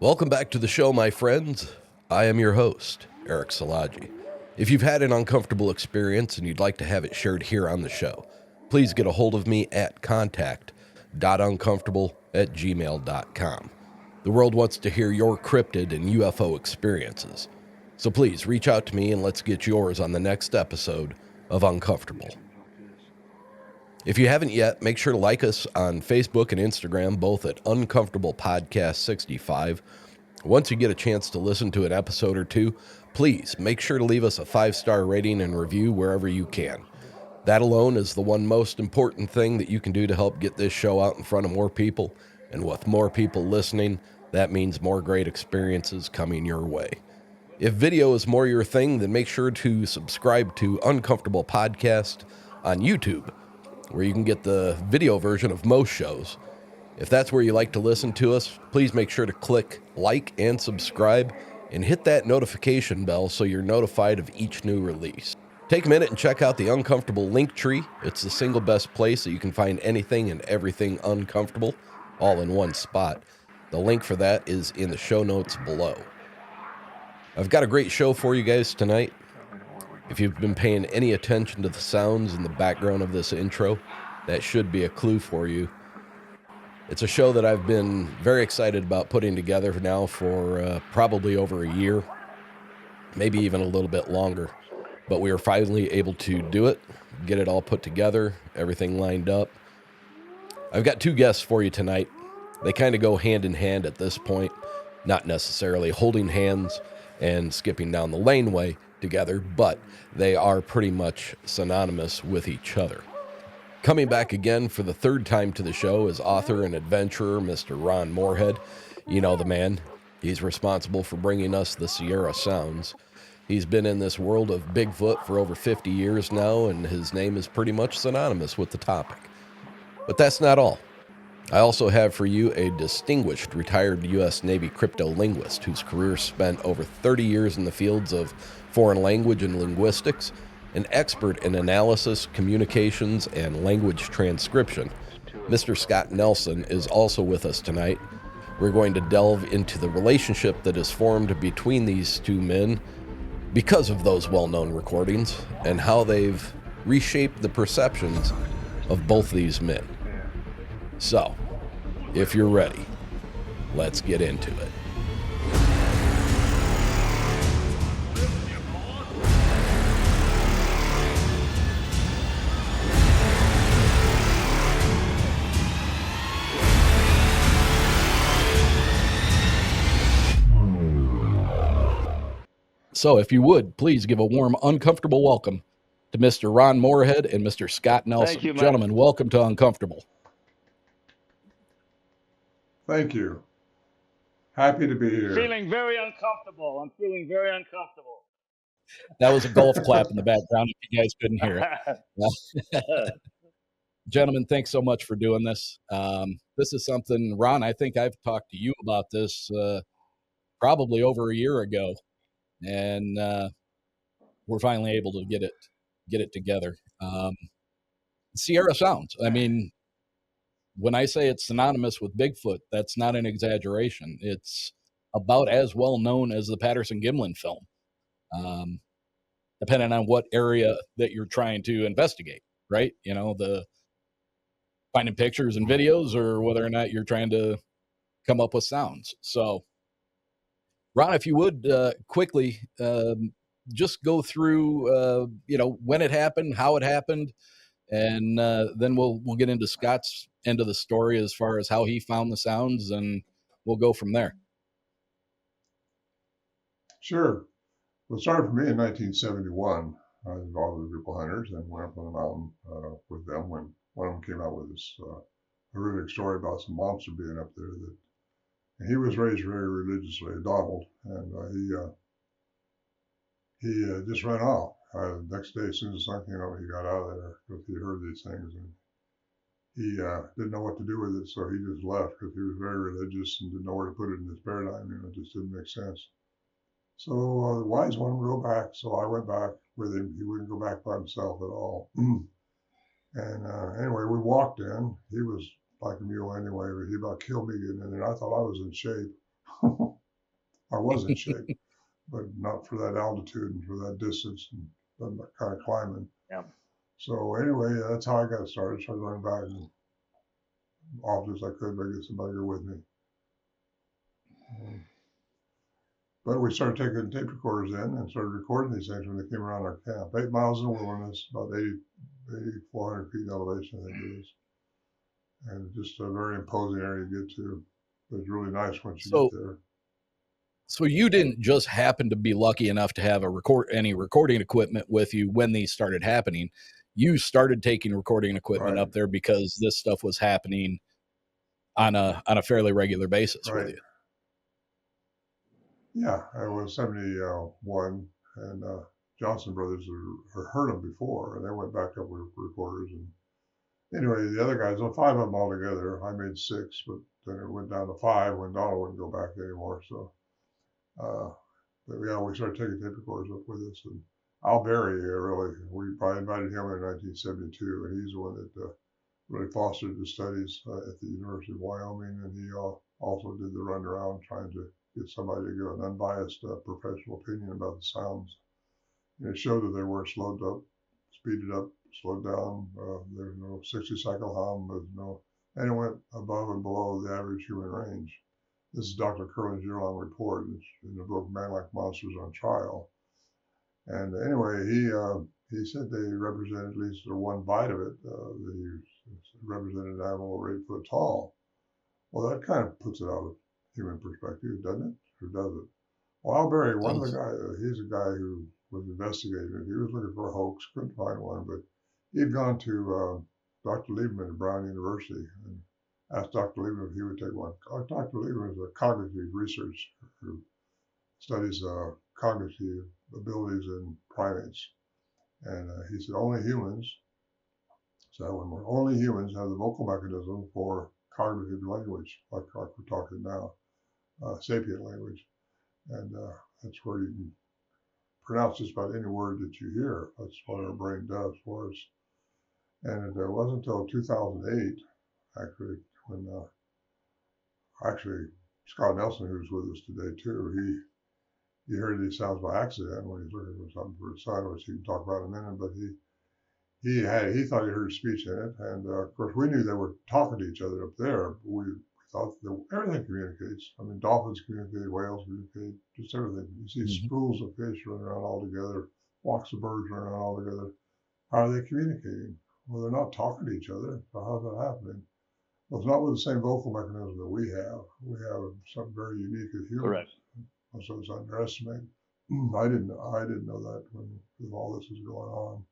Welcome back to the show, my friends. I am your host, Eric Salaji. If you've had an uncomfortable experience and you'd like to have it shared here on the show, please get a hold of me at contact.uncomfortable@gmail.com. The world wants to hear your cryptid and UFO experiences. So please reach out to me and let's get yours on the next episode of Uncomfortable. If you haven't yet, make sure to like us on Facebook and Instagram, both at Uncomfortable Podcast 65. Once you get a chance to listen to an episode or two, please make sure to leave us a 5-star rating and review wherever you can. That alone is the one most important thing that you can do to help get this show out in front of more people. And with more people listening, that means more great experiences coming your way. If video is more your thing, then make sure to subscribe to Uncomfortable Podcast on YouTube, where you can get the video version of most shows. If that's where you like to listen to us, please make sure to click like and subscribe and hit that notification bell so you're notified of each new release. Take a minute and check out the Uncomfortable link tree. It's the single best place that you can find anything and everything uncomfortable, all in one spot. The link for that is in the show notes below. I've got a great show for you guys tonight. If you've been paying any attention to the sounds in the background of this intro, that should be a clue for you. It's a show that I've been very excited about putting together now for probably over a year, maybe even a little bit longer. But we were finally able to do it, get it all put together, everything lined up. I've got two guests for you tonight. They kind of go hand in hand at this point, not necessarily holding hands and skipping down the laneway together, but they are pretty much synonymous with each other. Coming back again for the third time to the show is author and adventurer Mr. Ron Morehead. You know the man. He's responsible for bringing us the Sierrasounds. He's been in this world of Bigfoot for over 50 years now, and his name is pretty much synonymous with the topic. But that's not all. I also have for you a distinguished retired U.S. Navy cryptolinguist whose career spent over 30 years in the fields of foreign language and linguistics, an expert in analysis, communications, and language transcription. Mr. Scott Nelson is also with us tonight. We're going to delve into the relationship that is formed between these two men because of those well-known recordings and how they've reshaped the perceptions of both these men. So, if you're ready, let's get into it. So, if you would, please give a warm, uncomfortable welcome to Mr. Ron Morehead and Mr. Scott Nelson. Thank you, gentlemen, welcome to Uncomfortable. Thank you. Happy to be here. Feeling very uncomfortable. I'm feeling very uncomfortable. That was a golf clap in the background if you guys couldn't hear it. Gentlemen, thanks so much for doing this. This is something, Ron, I think I've talked to you about this probably over a year ago, and we're finally able to get it together. Sierrasounds. I mean, when I say it's synonymous with Bigfoot, that's not an exaggeration. It's about as well known as the Patterson-Gimlin film, depending on what area that you're trying to investigate, right? You know, the finding pictures and videos, or whether or not you're trying to come up with sounds. So, Ron, if you would quickly just go through, when it happened, how it happened, and then we'll get into Scott's end of the story as far as how he found the sounds, and we'll go from there. Sure. Well, it started for me in 1971. I was involved with a group of hunters and went up on the mountain with them when one of them came out with this horrific story about some monster being up there. And he was raised very religiously, Donald, and he just ran off. The next day, as soon as the sun came out, he got out of there because he heard these things, and he didn't know what to do with it, so he just left because he was very religious and didn't know where to put it in his paradigm. It just didn't make sense. So the wise one would go back, so I went back with him. He wouldn't go back by himself at all. And anyway, we walked in. He was like a mule anyway, but he about killed me getting in there. I thought I was in shape. I was in shape, but not for that altitude and for that distance and that kind of climbing. Yeah. So anyway, that's how I got started. Started running back and often as I could, I get somebody to go with me. But we started taking tape recorders in and started recording these things when they came around our camp. 8 miles in the wilderness, about 8,400 feet in elevation, I think it is. And just a very imposing area to get to. But it's really nice once you get there. So you didn't just happen to be lucky enough to have any recording equipment with you when these started happening. You started taking recording equipment up there because this stuff was happening on a fairly regular basis with you. Yeah, I was 71, and Johnson Brothers had heard them before, and they went back up with recorders. And anyway, the other guys, 5 of them altogether. I made 6, but then it went down to 5 when Donald wouldn't go back anymore. So, but yeah, we started taking tape recorders up with us. And Al Berry, we probably invited him in 1972, and he's the one that really fostered the studies at the University of Wyoming, and he also did the run around trying to get somebody to give an unbiased professional opinion about the sounds. And it showed that they were slowed up, speeded up, slowed down. There's no 60-cycle hum. And it went above and below the average human range. This is Dr. Curlin's year-long report. It's in the book Man Like Monsters on Trial. And anyway, he said they represented at least one bite of it. They represented an animal over 8 foot tall. Well, that kind of puts it out of human perspective, doesn't it? Or does it? Well, Al Berry, one of the guys, he's a guy who was investigating it. He was looking for a hoax, couldn't find one, but he had gone to Dr. Lieberman at Brown University and asked Dr. Lieberman if he would take one. Dr. Lieberman is a cognitive researcher who studies cognitive abilities in primates. And he said, only humans have the vocal mechanism for cognitive language, like we're talking now, sapient language. And that's where you can pronounce just about any word that you hear. That's what our brain does for us. And it wasn't until 2008, actually, when Scott Nelson, who's with us today too, he heard these sounds by accident when he's looking for something for his son, which he can talk about in a minute. But he thought he heard speech in it, and of course we knew they were talking to each other up there. But we thought that everything communicates. I mean, dolphins communicate, whales communicate, just everything. You see schools of fish running around all together, flocks of birds running around all together. How are they communicating? Well, they're not talking to each other. So how's that happening? Well, it's not with the same vocal mechanism that we have. We have something very unique as humans. Correct. So it's underestimated. I didn't know that when all this was going on.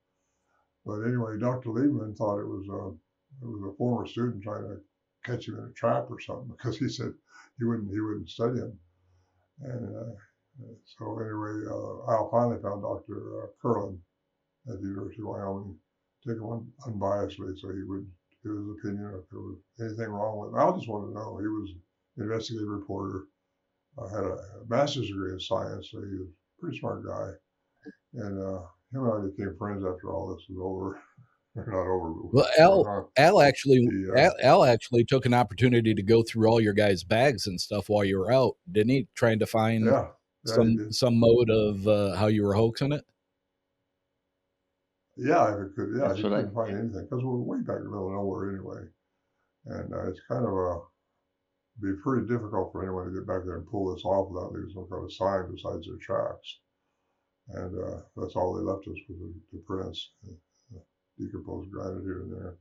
But anyway, Dr. Lieberman thought it was a former student trying to catch him in a trap or something, because he said he wouldn't study him. And so anyway, Al finally found Dr. Curlin at the University of Wyoming, taking one unbiasedly, so he would give his opinion if there was anything wrong with him. Al just wanted to know. He was an investigative reporter, had a master's degree in science, so he was a pretty smart guy. And him and I became friends after all this was over. Not over. Well, Al actually took an opportunity to go through all your guys' bags and stuff while you were out, didn't he? Trying to find some mode of how you were hoaxing it. Yeah, if it could. Yeah, he couldn't find anything because we're way back in the middle of nowhere anyway, and it's kind of be pretty difficult for anyone to get back there and pull this off without leaving some kind of sign besides their tracks. And that's all they left us with the prints, decomposed granite here and there.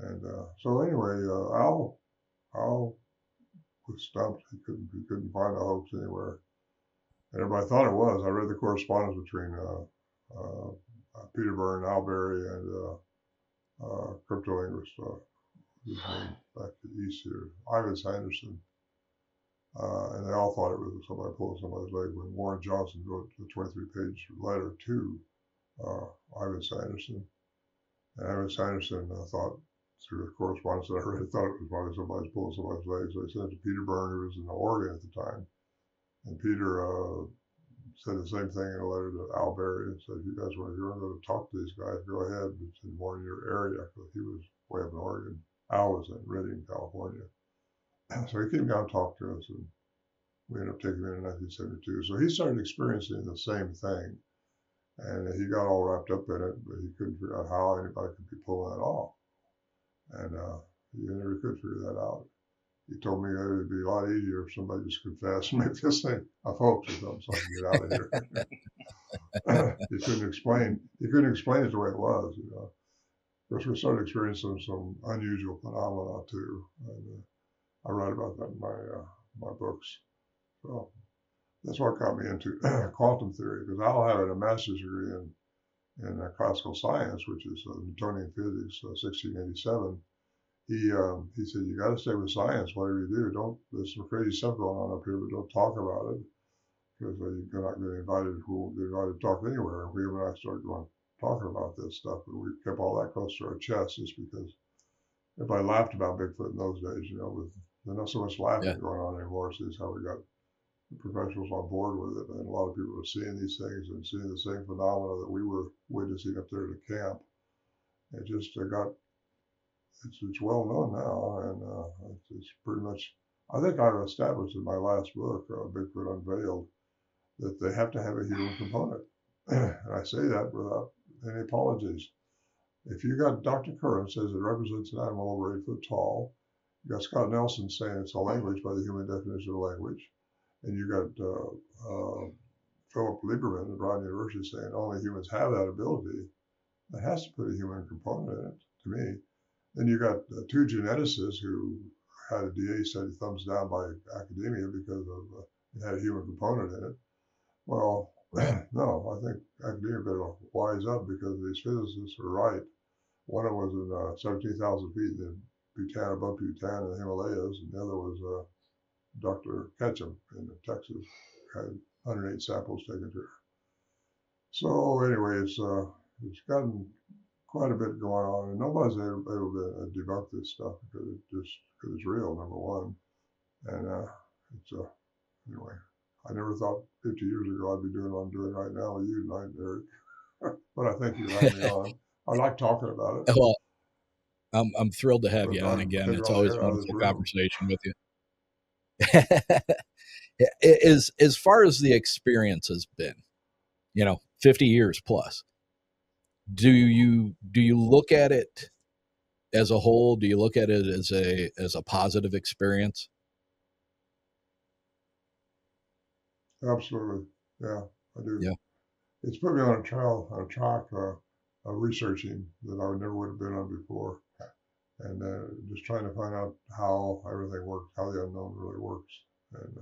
And so anyway, Al was stumped. He couldn't find a hoax anywhere. And everybody thought it was. I read the correspondence between Peter Byrne, Al Berry, and cryptolinguist back to the east here, Ivan Sanderson. And they all thought it was somebody pulling somebody's leg when Warren Johnson wrote the 23-page letter to Ivan Sanderson. And Ivan Sanderson thought, through the correspondence that I read, thought it was probably somebody's pulling somebody's leg. So he sent it to Peter Byrne, who was in Oregon at the time. And Peter said the same thing in a letter to Al Berry and said, if you guys want to go to talk to these guys, go ahead. It's in more in your area, because he was way up in Oregon. Al was in Redding, California. So he came down and talked to us, and We ended up taking him in 1972. So he started experiencing the same thing. And he got all wrapped up in it, but he couldn't figure out how anybody could be pulling that off. And he never could figure that out. He told me it would be a lot easier if somebody just confessed and make this thing a hoax or something so I can get out of here. He couldn't explain it the way it was, you know. Of course, we started experiencing some unusual phenomena too. And I write about that in my books. So that's what got me into quantum theory, because Al had a master's degree in classical science, which is Newtonian physics, 1687. He said, you got to stay with science, whatever you do. There's some crazy stuff going on up here, but don't talk about it, because you're not going to get invited to talk anywhere. And we and I started talking about this stuff, but we kept all that close to our chest just because everybody laughed about Bigfoot in those days, you know, with there's not so much laughing going on anymore. So that's how we got the professionals on board with it. And a lot of people were seeing these things and seeing the same phenomena that we were witnessing up there at the camp. It just it's well known now, and it's pretty much, I think I've established in my last book, Bigfoot Unveiled, that they have to have a human component. And I say that without any apologies. If you got Dr. Curran says it represents an animal over 8 foot tall, you got Scott Nelson saying it's a language by the human definition of language, and you got Philip Lieberman at Brown University saying only humans have that ability, that has to put a human component in it, to me. Then you got two geneticists who had a DA study thumbs down by academia because of it had a human component in it. Well, no, I think academia better wise up, because these physicists are right. One of them was in 17,000 feet in Bhutan, above Bhutan in the Himalayas, and the other was Dr. Ketchum in Texas, had 108 samples taken to her. So anyway, it's gotten quite a bit going on, and nobody's able to debunk this stuff because it's real, number one. And anyway, I never thought 50 years ago I'd be doing what I'm doing right now with you tonight, Eric. But I think you had me on. I like talking about it. Well, I'm thrilled to have you on again. It's always a wonderful conversation with you. As far as the experience has been, 50 years plus, do you look at it as a whole? Do you look at it as a positive experience? Absolutely, yeah, I do. Yeah, it's put me on a track of researching that I never would have been on before, and just trying to find out how everything works, how the unknown really works, and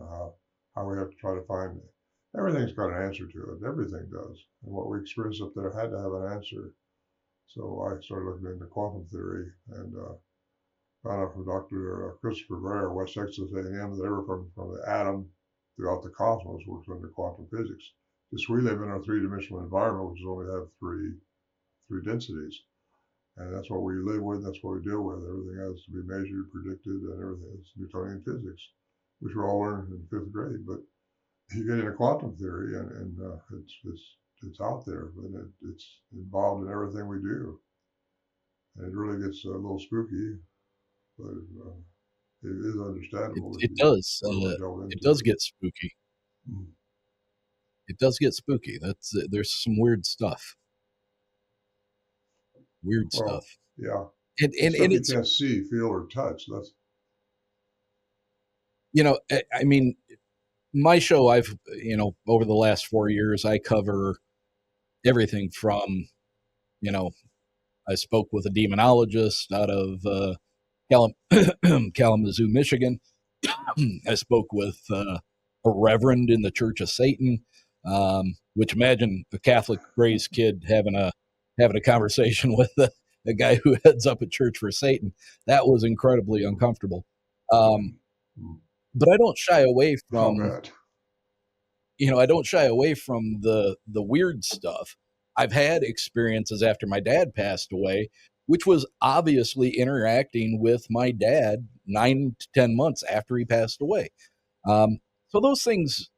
how we have to try to find it. Everything's got an answer to it. Everything does. And what we experienced up there had to have an answer. So I started looking into quantum theory and found out from Dr. Christopher Brer, West Texas A&M, that from the atom throughout the cosmos works under quantum physics. Just we live in our three-dimensional environment, which only have three densities. And that's what we live with, that's what we deal with. Everything has to be measured, predicted, and everything. It's Newtonian physics, which we all learned in 5th grade. But you get into quantum theory, and it's out there, and it's involved in everything we do. And it really gets a little spooky, but it is understandable. It does. It does get spooky. It does get spooky. There's some weird stuff. Stuff. Yeah. And you can't see, feel, or touch. That's. I mean, my show, I've, over the last 4 years, I cover everything from, I spoke with a demonologist out of Kalamazoo, Michigan. I spoke with a reverend in the Church of Satan, which imagine a Catholic raised kid having a conversation with a guy who heads up a church for Satan. That was incredibly uncomfortable. But I don't shy away from, I don't shy away from the weird stuff. I've had experiences after my dad passed away, which was obviously interacting with my dad 9 to 10 months after he passed away. So those things,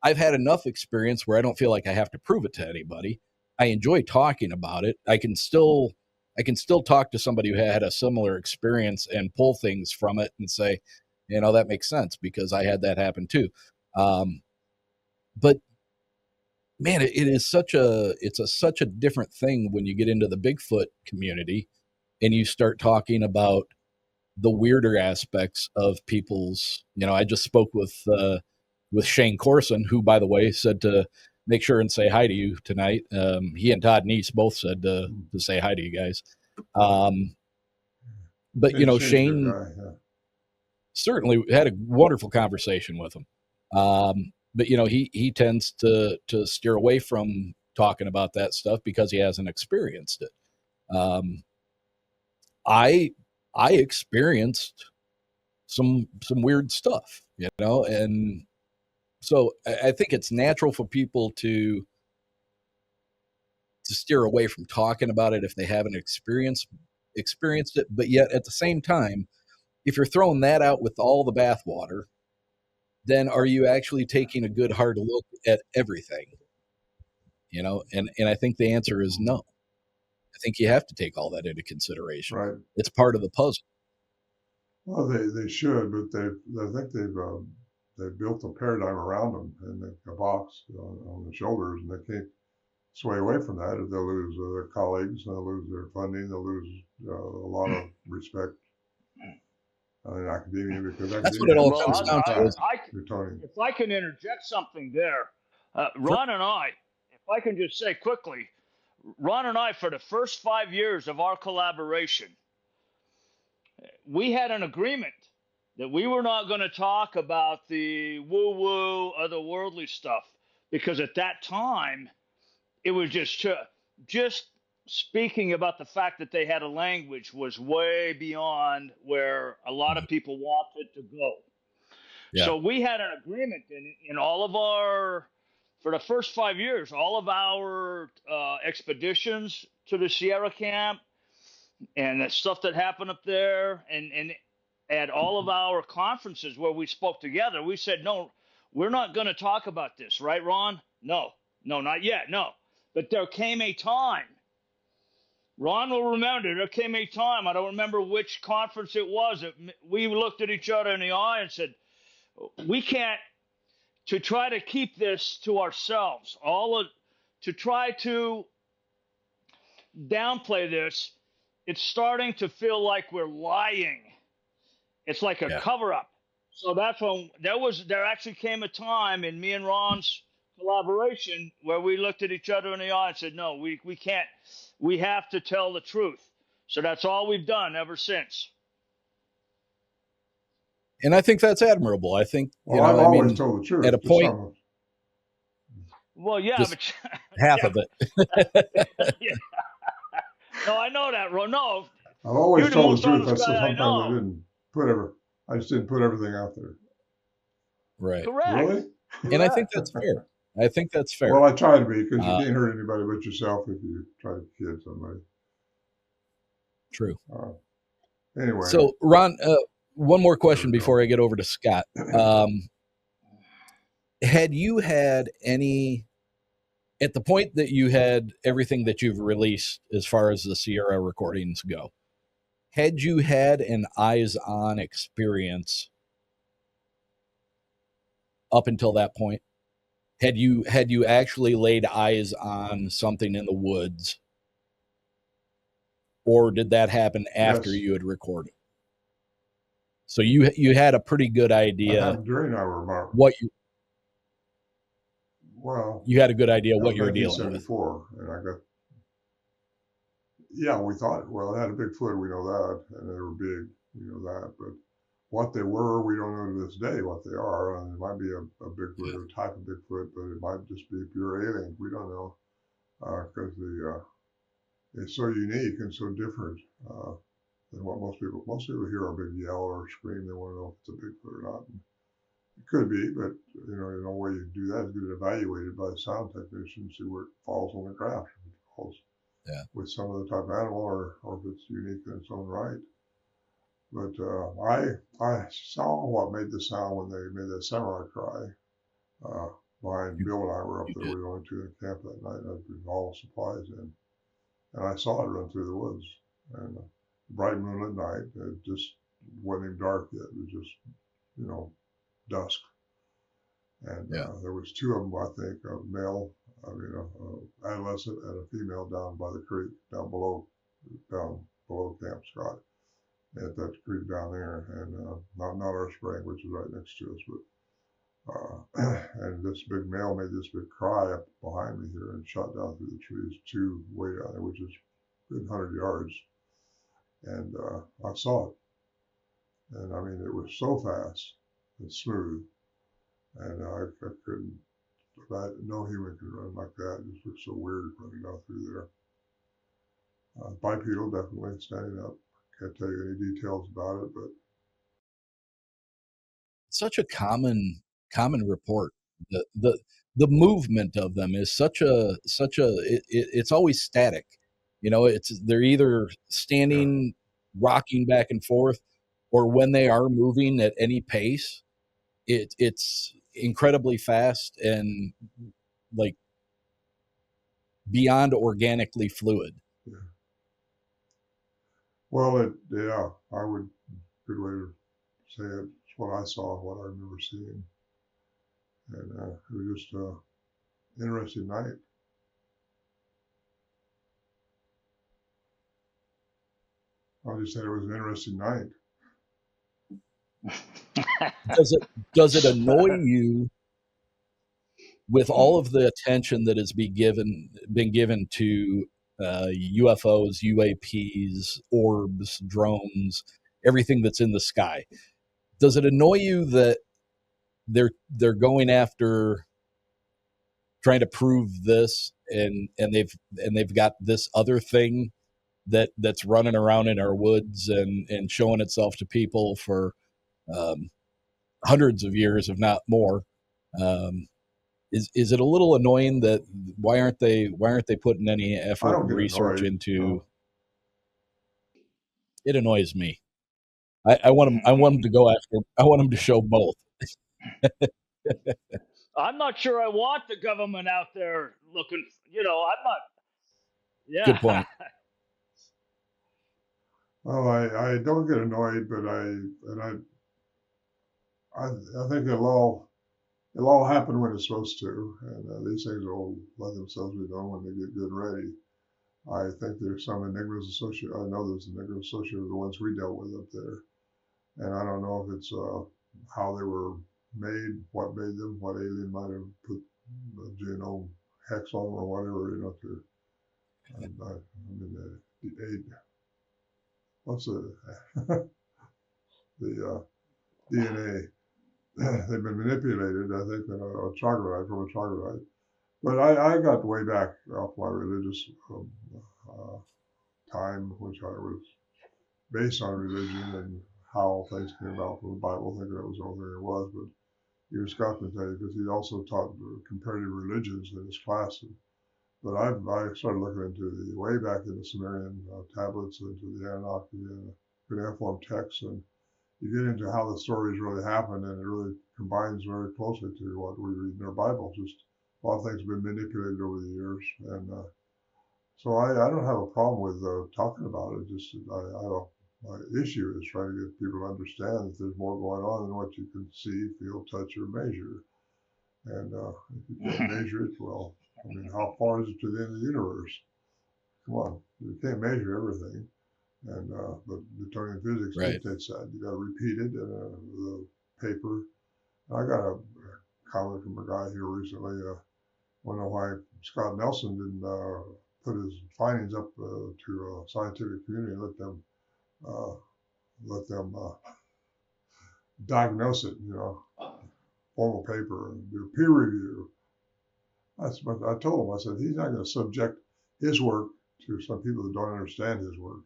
I've had enough experience where I don't feel like I have to prove it to anybody. I enjoy talking about it. I can still talk to somebody who had a similar experience and pull things from it and say, That makes sense because I had that happen too. But man, it is such a different thing when you get into the Bigfoot community and you start talking about the weirder aspects of people's. I just spoke with Shane Corson, who, by the way, said to make sure and say hi to you tonight. He and Todd Neese both said to say hi to you guys. But Shane certainly had a wonderful conversation with him. But he tends to steer away from talking about that stuff because he hasn't experienced it. I experienced some weird stuff, and so I think it's natural for people to steer away from talking about it if they haven't experienced it. But yet at the same time, if you're throwing that out with all the bathwater, then are you actually taking a good hard look at everything? And I think the answer is no. I think you have to take all that into consideration. Right. It's part of the puzzle. Well, they should, but I think they've built a paradigm around them and a box on the shoulders, and they can't sway away from that. If they'll lose their colleagues, they'll lose their funding, they'll lose a lot of respect in academia because that's what it all comes down to. If I can interject something there, Ron and I, if I can just say quickly, Ron and I, for the first 5 years of our collaboration, we had an agreement that we were not going to talk about the woo-woo, otherworldly stuff, because at that time, it was just speaking about the fact that they had a language was way beyond where a lot of people wanted to go. Yeah. So we had an agreement in all of our, for the first 5 years, all of our expeditions to the Sierra camp and the stuff that happened up there, and at all of our conferences where we spoke together, we said, no, we're not going to talk about this, right, Ron? No, not yet, no. But there came a time, Ron will remember, there came a time, I don't remember which conference it was, we looked at each other in the eye and said, we can't, to try to keep this to ourselves, to try to downplay this, it's starting to feel like we're lying. It's like a cover-up. So that's when there actually came a time in me and Ron's collaboration where we looked at each other in the eye and said, no, we can't, we have to tell the truth. So that's all we've done ever since. And I think that's admirable. I think, I've always told the truth at a point. Well, yeah, but half of it. Yeah. No, I know that, Ron. No, I've always told the truth. That's sometimes I just didn't put everything out there. Right. Correct. Really? And I think that's fair. Well, I try to be, because you can't hurt anybody but yourself if you try to kid somebody. True. Anyway. So, Ron, one more question before I get over to Scott. Had you had any, at the point that you had everything that you've released as far as the Sierra recordings go, had you had an eyes-on experience up until that point? Had you actually laid eyes on something in the woods, or did that happen after you had recorded? So you had a pretty good idea during our remark. You had a good idea what you were dealing with. And we thought, well, it had a big foot, we know that, and they were big, we know that, but what they were, we don't know to this day what they are. It might be a Bigfoot or a type of Bigfoot, but it might just be pure alien. We don't know, because it's so unique and so different than what most people hear a big yell or scream. They want to know if it's a Bigfoot or not. And it could be, but the only way you do that is get it evaluated by the sound technician, see where it falls on the graph. If it falls with some other type of animal, or if it's unique in its own right. But I saw what made the sound when they made that samurai cry. Behind Bill and I were up there. We went to the camp that night. I brought all supplies in, and I saw it run through the woods. And bright moonlit night. It just wasn't even dark yet. It was just dusk. And Yeah. there was two of them, I think, a male, adolescent, and a female down by the creek, down below Camp Scott, at that creek down there, and not our spring, which is right next to us, but and this big male made this big cry up behind me here and shot down through the trees, two way down there, which is a good 100 yards, and I saw it, and I mean it was so fast and smooth, and I couldn't. No human can run like that. It just looks so weird running down through there. Bipedal, definitely standing up. Can't tell you any details about it, but Such a common report. The movement of them is such a it's always static. They're either standing, rocking back and forth, or when they are moving at any pace, it's incredibly fast and like beyond organically fluid. yeah. Well, I would, good way to say it. It's what I saw, what I remember seeing, and it was just an interesting night. I'll just say it was an interesting night. Does it annoy you with all of the attention that has been given to UFOs, UAPs, orbs, drones, everything that's in the sky? Does it annoy you that they're going after trying to prove this, and they've got this other thing that's running around in our woods and showing itself to people for hundreds of years, if not more? Um, is it a little annoying that why aren't they putting any I effort don't and get research annoyed. into? No. It annoys me. I want them to go after. I want them to show both. I'm not sure I want the government out there looking. I'm not. Good Yeah. point. Well, I don't get annoyed, but I think it'll all happen when it's supposed to, and these things will let themselves be known when they get good and ready. I think there's some enigmas associated. I know there's enigmas associated with the ones we dealt with up there, and I don't know if it's how they were made, what made them, what alien might have put the genome hex on or whatever, to. I mean, what's the DNA? They've been manipulated, I think, from a troglodyte. But I got way back off my religious uh, time, which I was based on religion and how things came about from the Bible, thinking that was the only thing it was. But even Scott can tell you, because he also taught comparative religions in his classes. But I started looking into the way back in the Sumerian tablets, into the Anunnaki and cuneiform texts, and you get into how the stories really happened, and it really combines very closely to what we read in our Bible. Just a lot of things have been manipulated over the years, and so I don't have a problem with talking about it. Just my issue is trying to get people to understand that there's more going on than what you can see, feel, touch, or measure. And if you can't measure it, well, I mean, how far is it to the end of the universe? Come on, you can't measure everything. And but Newtonian physics Right. dictates that you got to repeat it in a paper. I got a comment from a guy here recently. Want to know why Scott Nelson didn't put his findings up to a scientific community and let them diagnose it, formal paper and do peer review. That's what I told him. I said he's not going to subject his work to some people that don't understand his work.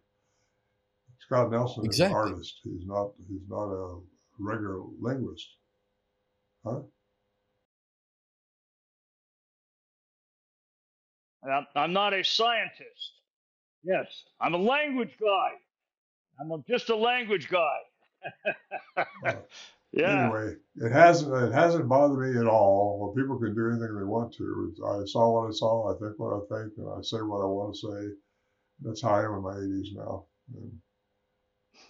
Scott Nelson is an Exactly. artist. He's not a regular linguist. Huh? I'm not a scientist. Yes, I'm a language guy. Just a language guy. Yeah. Anyway, it hasn't bothered me at all. Well, people can do anything they want to. I saw what I saw. I think what I think, and I say what I want to say. That's how I am in my 80s now. And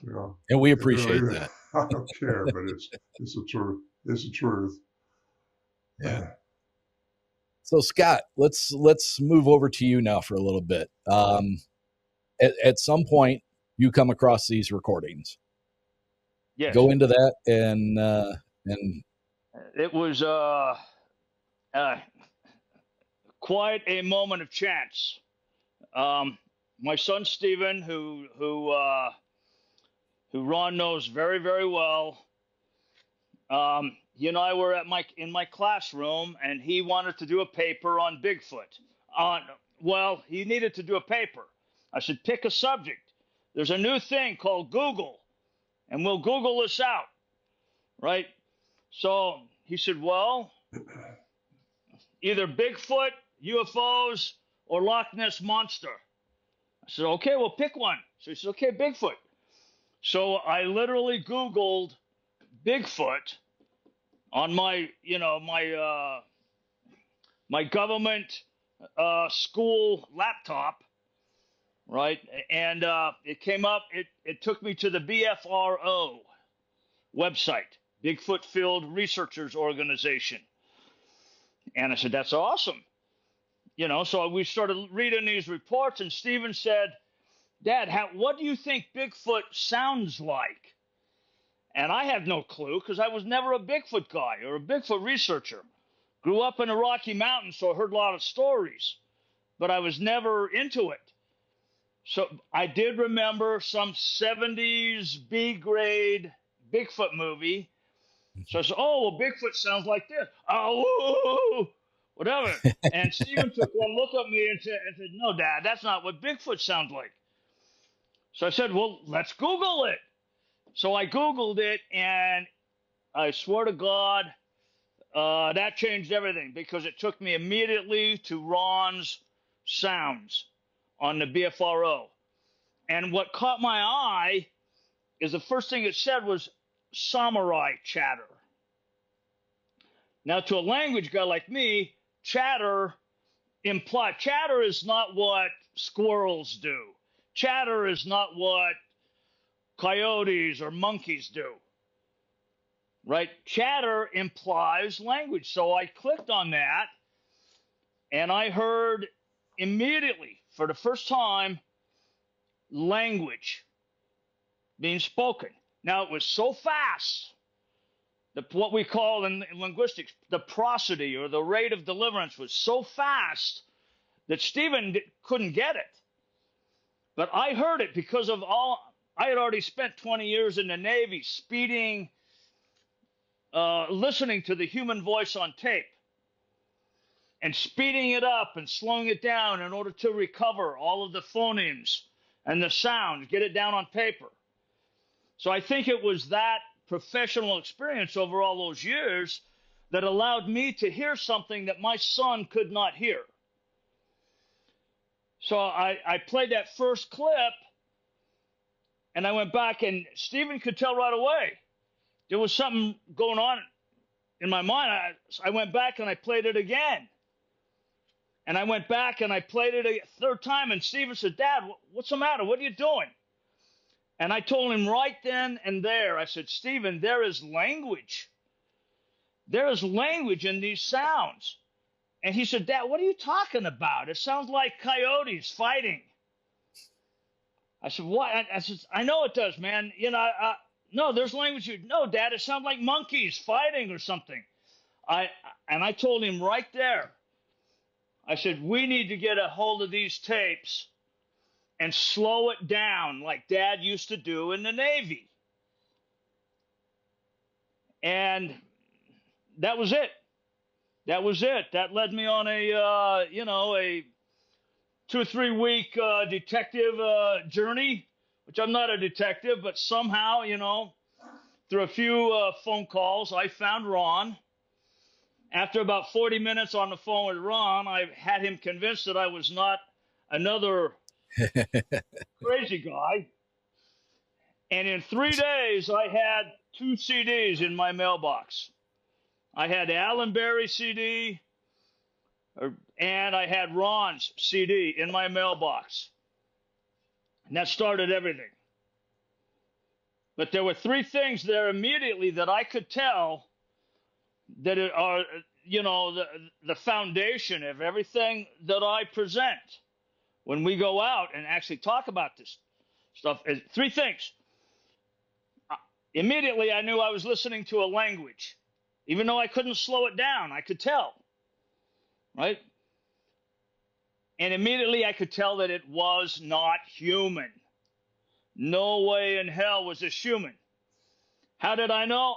You know, And we you know, appreciate even, that. I don't care, but it's the truth. It's the truth. Yeah. So Scott, let's move over to you now for a little bit. At some point, you come across these recordings. Yes. Go into that and It was quite a moment of chance. My son Stephen, who Ron knows very, very well. He and I were in my classroom, and he wanted to do a paper on Bigfoot. Well, he needed to do a paper. I said, pick a subject. There's a new thing called Google, and we'll Google this out, right? So he said, well, either Bigfoot, UFOs, or Loch Ness Monster. I said, okay, well, pick one. So he said, okay, Bigfoot. So I literally Googled Bigfoot on my, my government school laptop, right? And it came up. It took me to the BFRO website, Bigfoot Field Researchers Organization, and I said, that's awesome. So we started reading these reports, and Stephen said, Dad, what do you think Bigfoot sounds like? And I had no clue because I was never a Bigfoot guy or a Bigfoot researcher. Grew up in the Rocky Mountains, so I heard a lot of stories, but I was never into it. So I did remember some 70s B grade Bigfoot movie. So I said, oh, well, Bigfoot sounds like this. Oh, whatever. And Stephen took one look at me and said, no, Dad, that's not what Bigfoot sounds like. So I said, well, let's Google it. So I Googled it, and I swear to God, that changed everything because it took me immediately to Ron's sounds on the BFRO. And what caught my eye is the first thing it said was samurai chatter. Now, to a language guy like me, chatter is not what squirrels do. Chatter is not what coyotes or monkeys do. Right? Chatter implies language. So I clicked on that, and I heard immediately, for the first time, language being spoken. Now, it was so fast, what we call in linguistics, the prosody or the rate of deliverance was so fast that Stephen couldn't get it. But I heard it because of I had already spent 20 years in the Navy speeding, listening to the human voice on tape and speeding it up and slowing it down in order to recover all of the phonemes and the sounds, get it down on paper. So I think it was that professional experience over all those years that allowed me to hear something that my son could not hear. So I played that first clip, and I went back, and Stephen could tell right away there was something going on in my mind. I went back and I played it again. And I went back and I played it a third time, and Stephen said, Dad, what's the matter? What are you doing? And I told him right then and there, I said, Stephen, there is language. There is language in these sounds. And he said, Dad, what are you talking about? It sounds like coyotes fighting. I said, what? I said, I know it does, man. No, there's language. No, Dad, it sounds like monkeys fighting or something. And I told him right there, I said, we need to get a hold of these tapes and slow it down like Dad used to do in the Navy. And that was it. That was it. That led me on a 2 or 3 week detective journey, which I'm not a detective, but somehow, through a few phone calls, I found Ron. After about 40 minutes on the phone with Ron, I had him convinced that I was not another crazy guy. And in 3 days, I had 2 CDs in my mailbox. I had Alan Berry CD, and I had Ron's CD in my mailbox. And that started everything. But there were three things there immediately that I could tell that are, the foundation of everything that I present when we go out and actually talk about this stuff. Three things. Immediately, I knew I was listening to a language. Even though I couldn't slow it down, I could tell, right? And immediately I could tell that it was not human. No way in hell was this human. How did I know?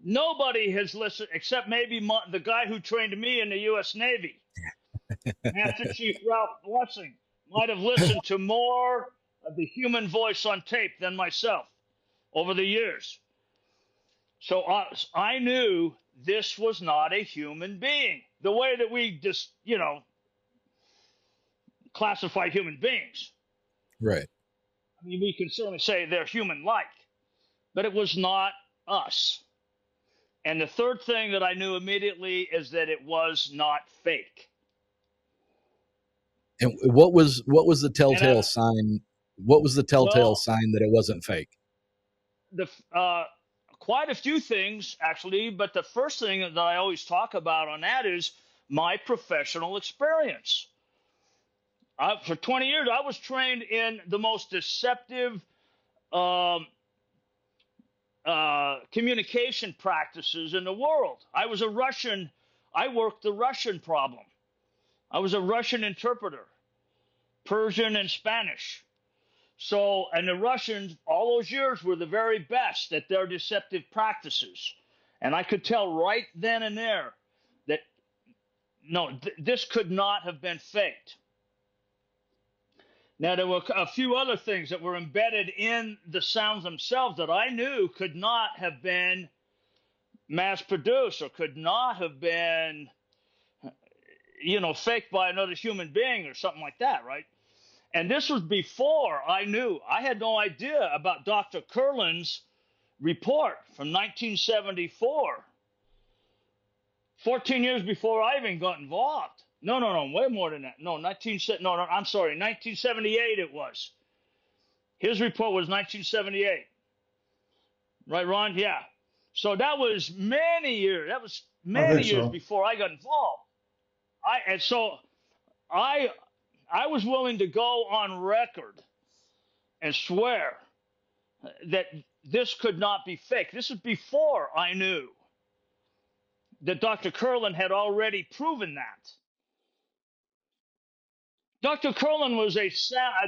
Nobody has listened, except maybe the guy who trained me in the U.S. Navy. Master Chief Ralph Blessing might have listened to more of the human voice on tape than myself over the years. So I knew this was not a human being. The way that we just, classify human beings. Right. I mean, we can certainly say they're human-like, but it was not us. And the third thing that I knew immediately is that it was not fake. And what was the telltale sign? What was the telltale sign that it wasn't fake? Quite a few things, actually, but the first thing that I always talk about on that is my professional experience. For 20 years, I was trained in the most deceptive communication practices in the world. I was a Russian. I worked the Russian problem. I was a Russian interpreter, Persian and Spanish. So, and the Russians, all those years, were the very best at their deceptive practices. And I could tell right then and there that, no, this could not have been faked. Now, there were a few other things that were embedded in the sounds themselves that I knew could not have been mass-produced or could not have been, faked by another human being or something like that, right? And this was before I knew. I had no idea about Dr. Kurland's report from 1974. 14 years before I even got involved. No, way more than that. No, I'm sorry, 1978 it was. His report was 1978. Right, Ron? Yeah. So that was many years. That was many years before I got involved. I was willing to go on record and swear that this could not be fake. This was before I knew that Dr. Kurland had already proven that. Dr. Kurland was a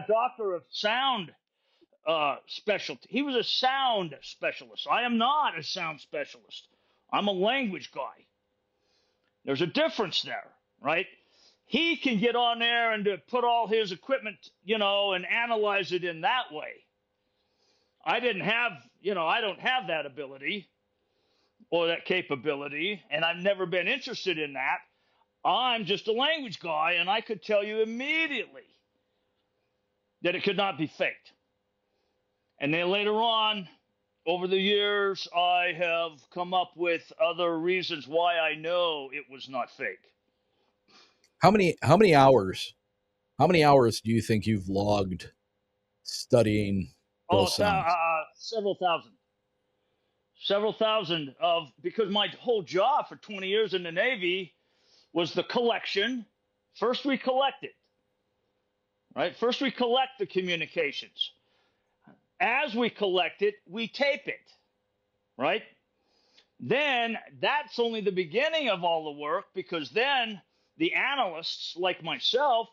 doctor of sound specialty. He was a sound specialist. I am not a sound specialist. I'm a language guy. There's a difference there, right? He can get on there and put all his equipment, and analyze it in that way. I don't have that ability or that capability, and I've never been interested in that. I'm just a language guy, and I could tell you immediately that it could not be faked. And then later on, over the years, I have come up with other reasons why I know it was not fake. How many hours do you think you've logged studying those sounds? Several thousand because my whole job for 20 years in the Navy was the collection. First we collect it, right? First we collect the communications. As we collect it, we tape it, right? Then that's only the beginning of all the work, because then the analysts like myself,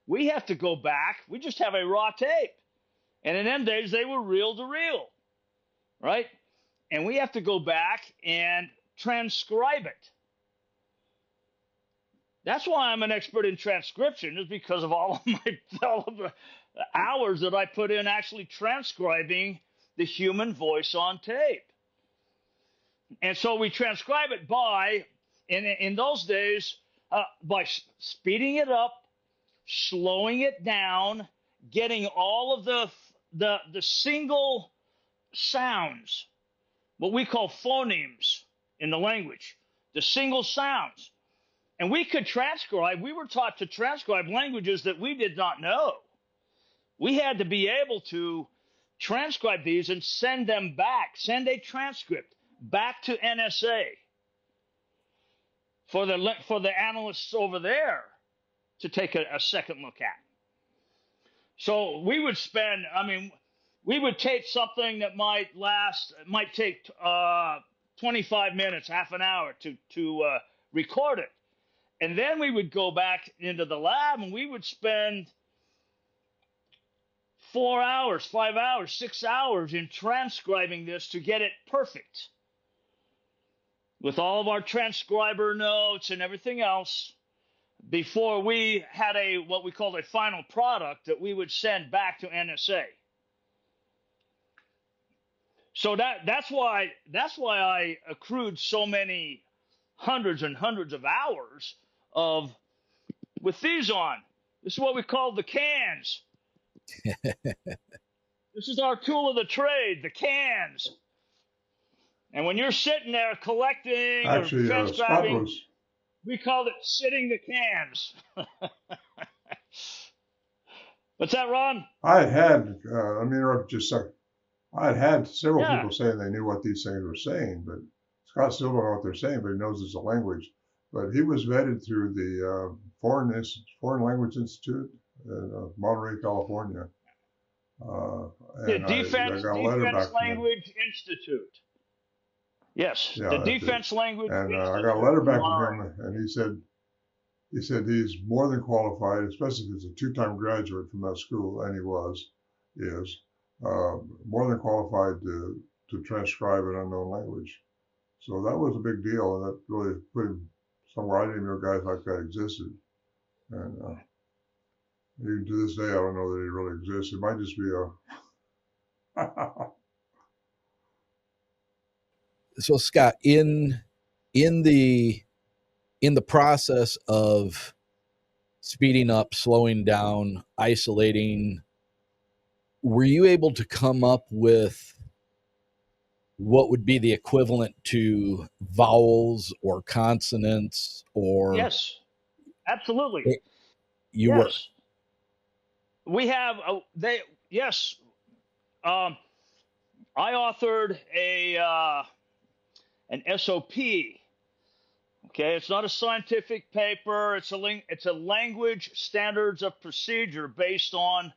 we have to go back. We just have a raw tape. And in them days, they were reel to reel, right? And we have to go back and transcribe it. That's why I'm an expert in transcription, is because of all of the hours that I put in actually transcribing the human voice on tape. And so we transcribe it in those days, by speeding it up, slowing it down, getting all of the single sounds, what we call phonemes in the language, the single sounds. And we were taught to transcribe languages that we did not know. We had to be able to transcribe these and send them back, send a transcript back to NSA for the analysts over there to take a second look at. So we would spend, we would take something that might take 25 minutes, half an hour to record it. And then we would go back into the lab and we would spend 4 hours, 5 hours, 6 hours in transcribing this to get it perfect, with all of our transcriber notes and everything else, before we had what we called a final product that we would send back to NSA. So that's why I accrued so many hundreds and hundreds of hours with these on. This is what we call the cans. This is our tool of the trade, the cans. And when you're sitting there collecting or transcribing, we called it sitting the cans. What's that, Ron? Let me interrupt just a second. I had several people saying they knew what these things were saying, but Scott still don't know what they're saying, but he knows it's a language. But he was vetted through the Foreign Language Institute in Monterey, California. The Defense Language Institute. Yes, the Defense Language Institute. And I got a letter back from him, and he said he's more than qualified, especially if he's a two-time graduate from that school, and is more than qualified to transcribe an unknown language. So that was a big deal, and that really put him somewhere. I didn't even know guys like that existed. And even to this day, I don't know that he really exists. It might just be a... So Scott, in the process of speeding up, slowing down, isolating, were you able to come up with what would be the equivalent to vowels or consonants or? Yes, absolutely. You were. We have yes. I authored an SOP. Okay, it's not a scientific paper. It's a language standards of procedure based on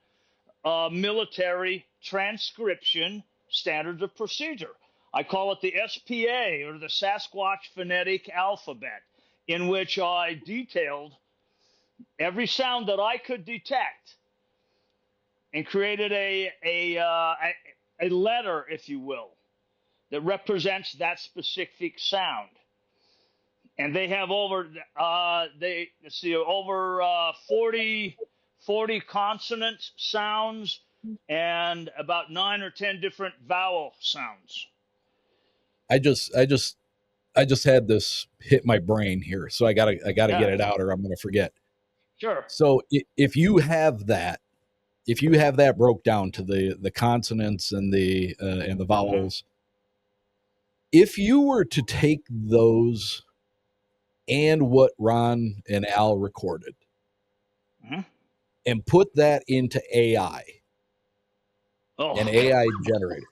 military transcription standards of procedure. I call it the SPA, or the Sasquatch Phonetic Alphabet, in which I detailed every sound that I could detect and created a letter, if you will, that represents that specific sound. And they have over 40 consonant sounds and about 9 or 10 different vowel sounds. I just had this hit my brain here, so I gotta get it out, or I'm gonna forget. Sure. So if you have that broke down to the consonants and the vowels, if you were to take those and what Ron and Al recorded and put that into AI, an AI generator.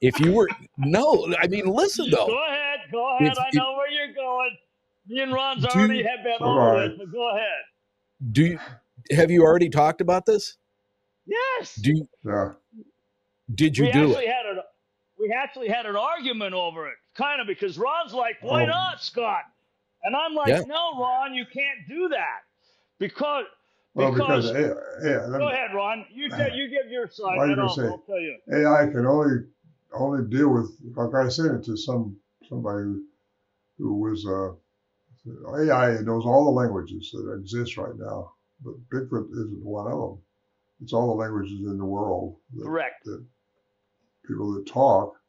If you were listen though. Go ahead. I know where you're going. Me and Ron's already have been over this, but go ahead. Have you already talked about this? Yes. Did you do it? We actually had an argument over it, kind of, because Ron's like, "Why not, Scott?" And I'm like, "No, Ron, you can't do that because." Go ahead, Ron. You give your side, and I'll tell you. AI can only deal with, like I said, to somebody who was AI knows all the languages that exist right now, but Bigfoot isn't one of them. It's all the languages in the world. Correct. That people that talk,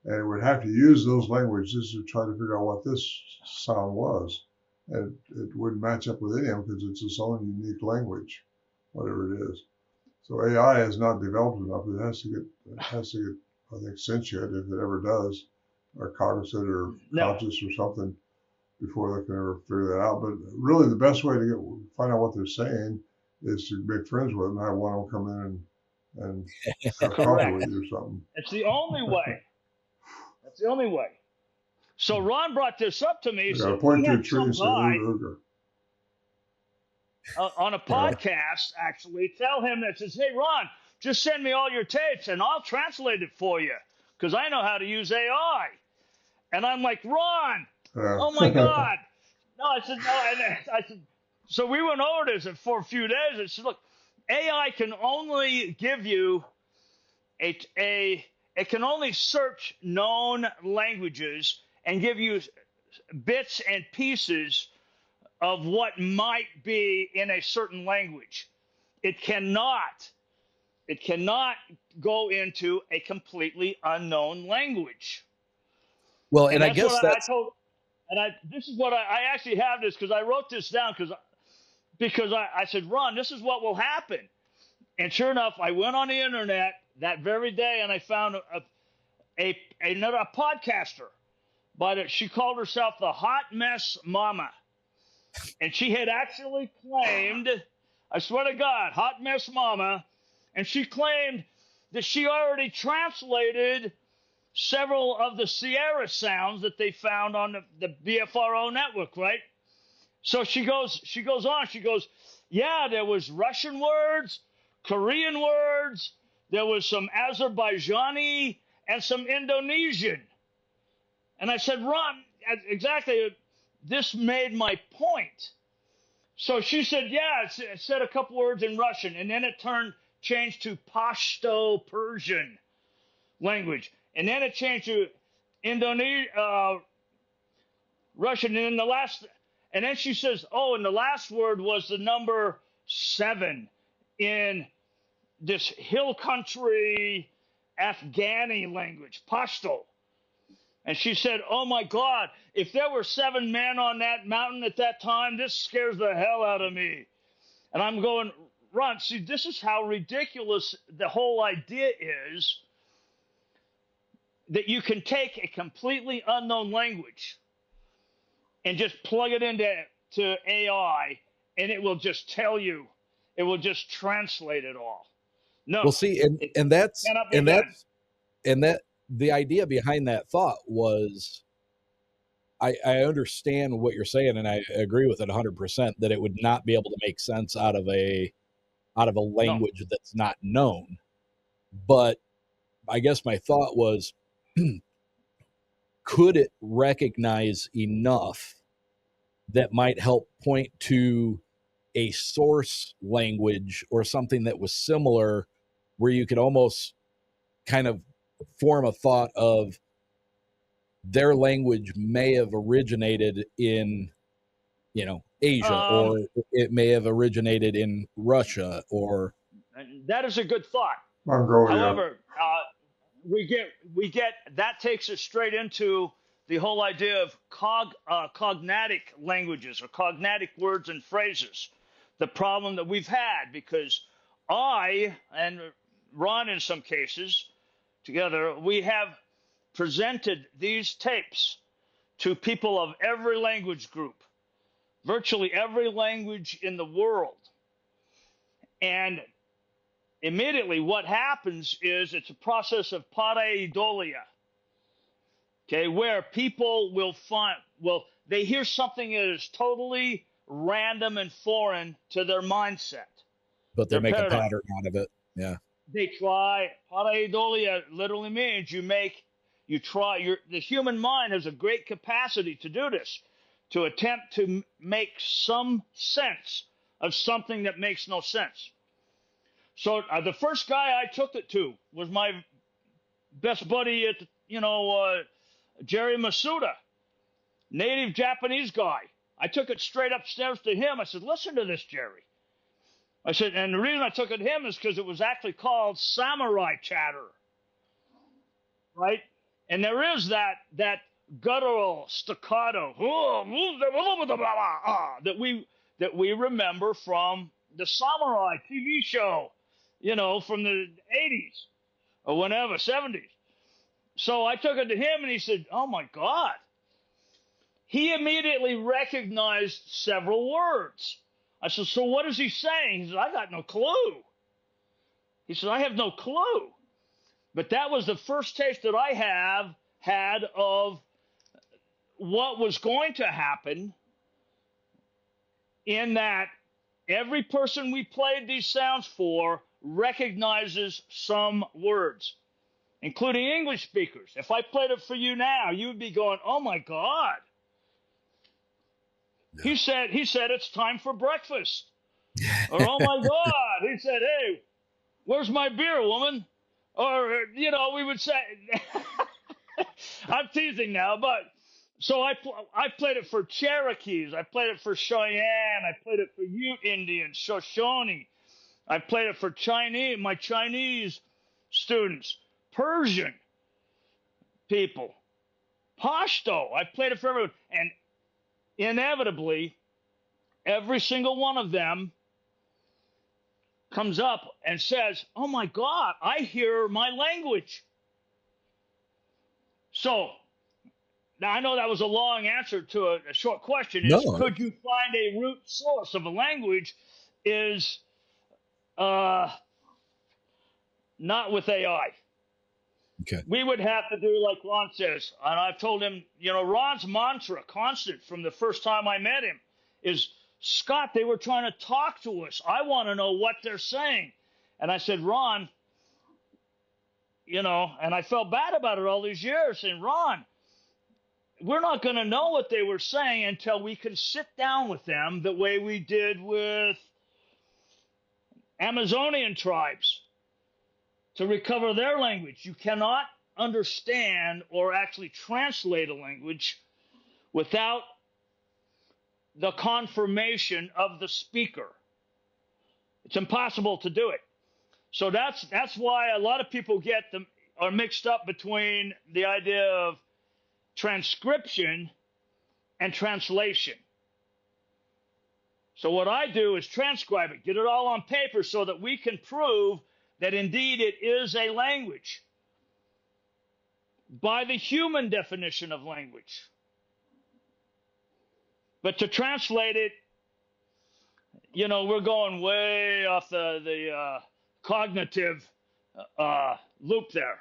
and it would have to use those languages to try to figure out what this sound was. And it wouldn't match up with any of them because it's its own unique language, whatever it is. So AI has not developed enough. It has to get, I think, sentient, if it ever does, or cognizant or conscious or something, before they can ever figure that out. But really, the best way to find out what they're saying is to make friends with them, have one of them come in and have coffee with you or something. It's the only way. That's the only way. So Ron brought this up to me. He You got said to point he to a had tree some and say, guy ooger, on a podcast actually tell him that says, "Hey Ron, just send me all your tapes and I'll translate it for you because I know how to use AI." And I'm like, Ron, oh my God. No, I said, no. And I said, so we went over this for a few days. I said, look, AI can only give you it can only search known languages and give you bits and pieces of what might be in a certain language. It cannot go into a completely unknown language. Well, And and I that's what guess I that's told. And this is what I actually have this because I wrote this down because I said, Ron, this is what will happen. And sure enough, I went on the internet that very day and I found another podcaster. But she called herself the Hot Mess Mama. And she had actually claimed, I swear to God, Hot Mess Mama, and she claimed that she already translated several of the Sierra sounds that they found on the BFRO network, right? So she goes on, she goes, yeah, there was Russian words, Korean words, there was some Azerbaijani and some Indonesian. And I said, Ron, exactly, this made my point. So she said, yeah, it said a couple words in Russian, and then it changed to Pashto Persian language. And then it changed to Russian, and then she says, oh, and the last word was the number 7 in this hill country Afghani language, Pashto. And she said, oh my God, if there were 7 men on that mountain at that time, this scares the hell out of me. And I'm going, Ron, see, this is how ridiculous the whole idea is, that you can take a completely unknown language and just plug it into AI and it will just tell you, it will just translate it all. No. Well, see, it and that's cannot be and done. that's and that the idea behind that thought was I understand what you're saying and I agree with it 100% that it would not be able to make sense out of a language that's not known. But I guess my thought was could it recognize enough that might help point to a source language or something that was similar where you could almost kind of form a thought of their language may have originated in, Asia, or it may have originated in Russia, or that is a good thought. Mongolia. However, we get that takes us straight into the whole idea of cognatic languages or cognatic words and phrases. The problem that we've had, because I and Ron in some cases together, we have presented these tapes to people of every language group, virtually every language in the world. And immediately what happens is it's a process of pareidolia, okay, where people they hear something that is totally random and foreign to their mindset. but they their make paradigm. a pattern out of it. Yeah. They try. Pareidolia literally means the human mind has a great capacity to do this, to attempt to make some sense of something that makes no sense. So the first guy I took it to was my best buddy at Jerry Masuda, native Japanese guy. I took it straight upstairs to him. I said, listen to this, Jerry. I said, and the reason I took it to him is because it was actually called samurai chatter, right? And there is that guttural staccato that we remember from the samurai TV show, from the 80s or whenever, 70s. So I took it to him and he said, oh my God. He immediately recognized several words. I said, so what is he saying? He said, I got no clue. He said, I have no clue. But that was the first taste that I have had of what was going to happen, in that every person we played these sounds for recognizes some words, including English speakers. If I played it for you now, you would be going, oh my God. Yeah. He said it's time for breakfast. Or, oh my God. He said, hey, where's my beer, woman? Or, you know, we would say, I'm teasing now, but so I played it for Cherokees. I played it for Cheyenne. I played it for Ute Indians, Shoshone. I played it for my Chinese students, Persian people, Pashto. I played it for everyone. And inevitably, every single one of them comes up and says, oh my God, I hear my language. So now I know that was a long answer to a short question. Is No. could you find a root source of a language? Is not with AI. Okay. We would have to do like Ron says, and I've told him, you know, Ron's mantra, constant from the first time I met him, is Scott, they were trying to talk to us. I want to know what they're saying. And I said, Ron, you know, and I felt bad about it all these years. And Ron, we're not going to know what they were saying until we can sit down with them the way we did with Amazonian tribes to recover their language. You cannot understand or actually translate a language without the confirmation of the speaker. It's impossible to do it. So that's why a lot of people are mixed up between the idea of transcription and translation. So what I do is transcribe it, get it all on paper so that we can prove that indeed it is a language by the human definition of language. But to translate it, you know, we're going way off the cognitive loop there.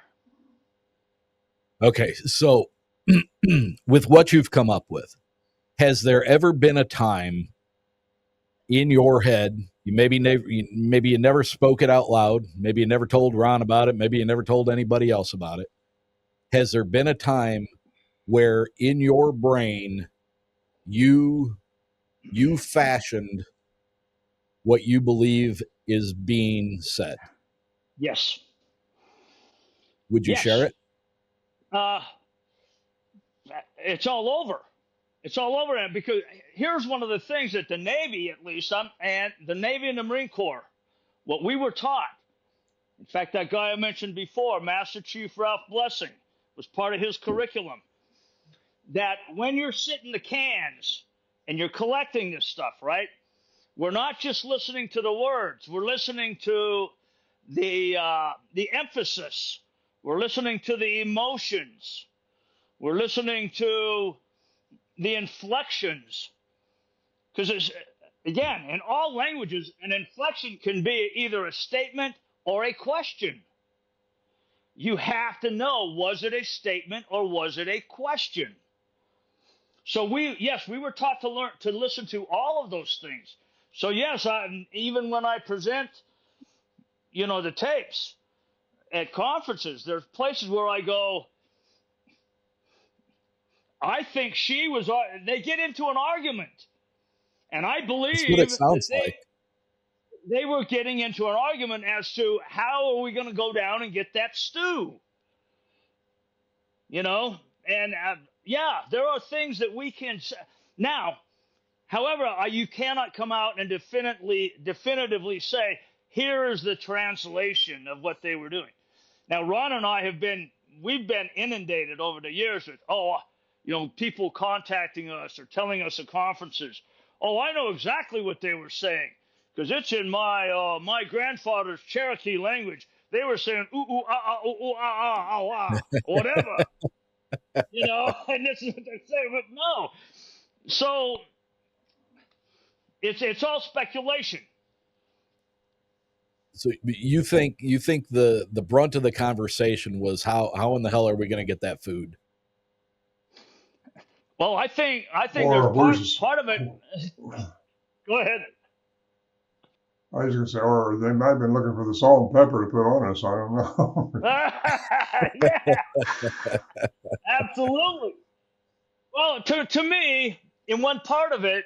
Okay. So with what you've come up with, has there ever been a time in your head, maybe you never spoke it out loud, maybe you never told Ron about it, maybe you never told anybody else about it, has there been a time where in your brain you fashioned what you believe is being said? Yes. Would you share it? It's all over. It's all over. Because here's one of the things that the Navy, at least, and the Navy and the Marine Corps, what we were taught. In fact, that guy I mentioned before, Master Chief Ralph Blessing, was part of his curriculum. That when you're sitting the cans and you're collecting this stuff, right? We're not just listening to the words. We're listening to the emphasis. We're listening to the emotions. We're listening to the inflections. Because, again, in all languages, an inflection can be either a statement or a question. You have to know, was it a statement or was it a question? So we were taught to listen to all of those things. So yes, even when I present, you know, the tapes at conferences, there's places where I go, I think they get into an argument. And I That's what it believe that sounds like. they were getting into an argument as to how are we going to go down and get that stew. You know? And there are things that we can say. Now, however, you cannot come out and definitively say, here is the translation of what they were doing. Now, Ron and I we've been inundated over the years with, you know, people contacting us or telling us at conferences, I know exactly what they were saying because it's in my grandfather's Cherokee language. They were saying, ooh, ooh, ah, ooh, ooh, ah, whatever. You know, and this is what they're saying, but no. So it's all speculation. So you think the brunt of the conversation was how in the hell are we going to get that food? Well, I think there's Or where's part of it. Go ahead. I was going to say, or they might have been looking for the salt and pepper to put on us. I don't know. Yeah, absolutely. Well, to me, in one part of it,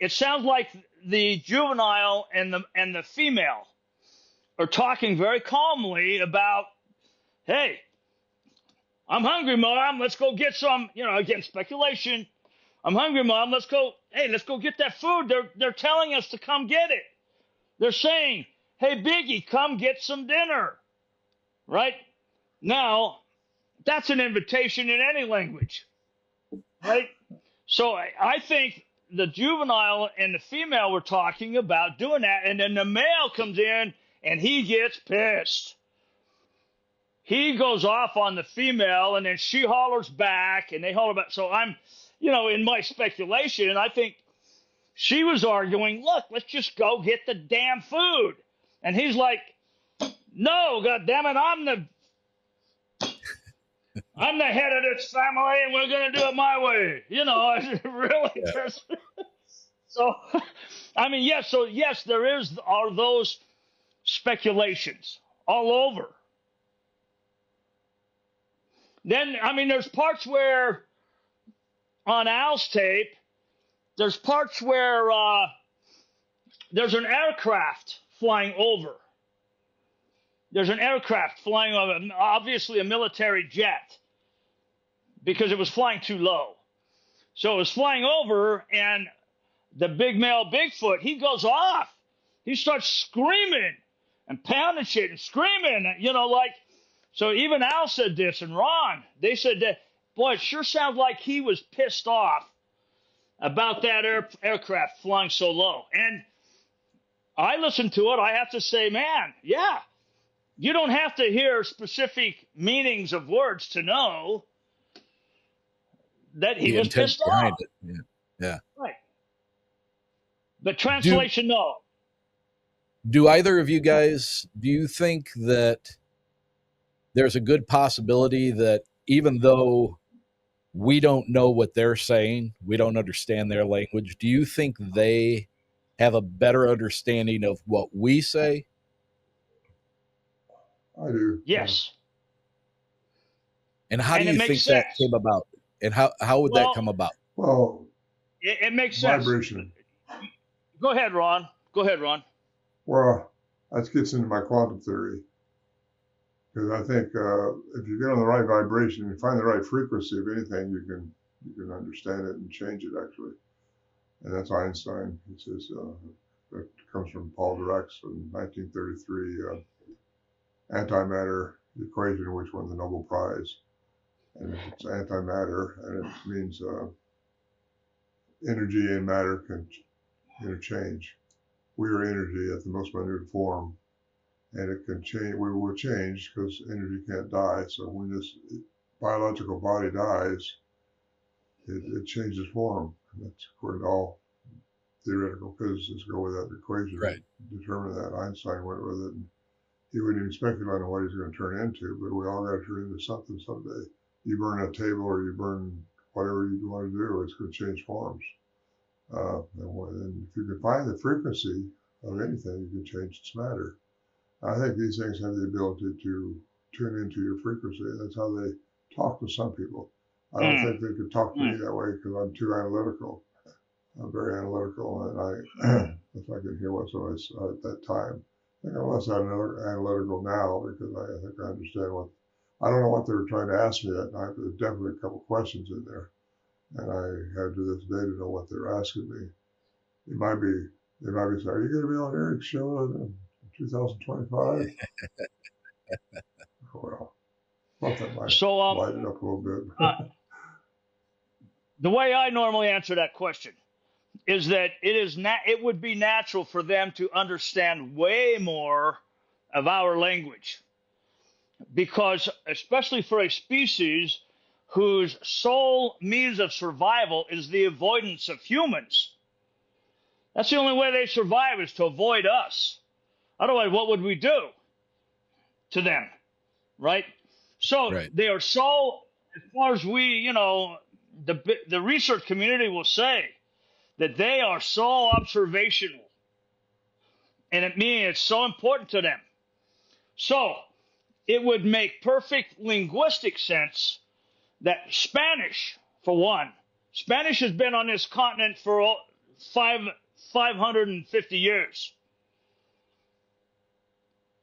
it sounds like the juvenile and the female are talking very calmly about, hey, I'm hungry, Mom. Let's go get some. Again, speculation. I'm hungry, Mom. Let's go. Hey, let's go get that food. They're telling us to come get it. They're saying, hey, Biggie, come get some dinner. Right? Now, that's an invitation in any language. Right? So I think the juvenile and the female were talking about doing that, and then the male comes in and he gets pissed. He goes off on the female, and then she hollers back, and they holler back. So I'm, in my speculation, I think she was arguing, look, let's just go get the damn food. And he's like, no, goddammit, I'm the head of this family, and we're going to do it my way. Really. Yeah. So, I mean, yes, there are those speculations all over. Then, I mean, there's parts where on Al's tape, there's parts where there's an aircraft flying over. There's an aircraft flying over, obviously a military jet, because it was flying too low. So it was flying over, and the big male Bigfoot, he goes off. He starts screaming and pounding shit and screaming, so even Al said this, and Ron, they said that, boy, it sure sounds like he was pissed off about that aircraft flying so low. And I listened to it. I have to say, man, yeah, you don't have to hear specific meanings of words to know that he was pissed off. Yeah. Right. But translation, no. Do either of you guys, do you think that there's a good possibility that even though we don't know what they're saying, we don't understand their language, do you think they have a better understanding of what we say? I do. Yes. And how do you think that came about? And how would that come about? Well, it makes sense. Vibration. Go ahead, Ron. Well, that gets into my quantum theory. Because I think if you get on the right vibration, you find the right frequency of anything, you can understand it and change it, actually. And that's Einstein. He says that comes from Paul Dirac's in 1933 antimatter equation, which won the Nobel Prize. And if it's antimatter, and it means energy and matter can interchange. We are energy at the most minute form. And it can change. We will change because energy can't die. So when this biological body dies, it changes form. And that's according to all theoretical physicists go with that equation. Right. Determine that. Einstein went with it. And he wouldn't even speculate on what he's going to turn into, but we all got to turn into something someday. You burn a table or you burn whatever you want to do, it's going to change forms. And if you can find the frequency of anything, you can change its matter. I think these things have the ability to tune into your frequency. That's how they talk to some people. I don't think they could talk to me that way because I'm too analytical. I'm very analytical, and if I can hear what somebody said at that time, I think I'm less analytical now because I think I understand I don't know what they were trying to ask me that night, but there's definitely a couple questions in there. And I have to this day to know what they're asking me. They might be saying, are you going to be on Eric's show in 2025? Well, thought that might light it up a little bit. The way I normally answer that question is that it would be natural for them to understand way more of our language. Because, especially for a species whose sole means of survival is the avoidance of humans, that's the only way they survive, is to avoid us. Otherwise, what would we do to them, right? So Right. they are so, as far as we, the research community will say that they are so observational, and it means it's so important to them. So it would make perfect linguistic sense that Spanish, for one, Spanish has been on this continent for 550 years.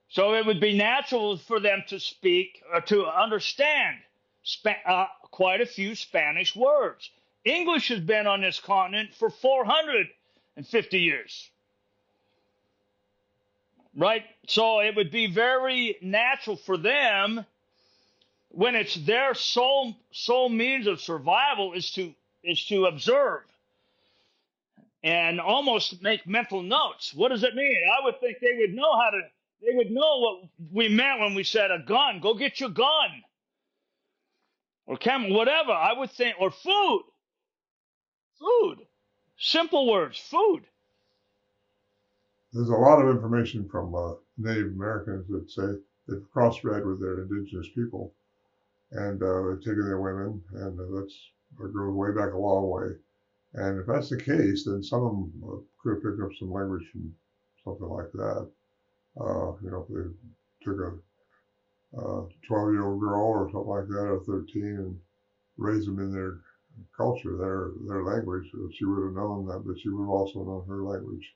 So it would be natural for them to speak or to understand quite a few Spanish words. English has been on this continent for 450 years. Right? So it would be very natural for them, when it's their sole means of survival is to observe and almost make mental notes. What does it mean? I would think they would know what we meant when we said a gun. Go get your gun. Or whatever. I would think, or food. Food. Simple words. Food. There's a lot of information from Native Americans that say they've crossbred with their indigenous people, and they've taken their women, and that goes way back a long way. And if that's the case, then some of them could have picked up some language from something like that. If they took a 12-year-old girl or something like that, or 13, and raised them in their culture, their language, she would have known that, but she would have also known her language.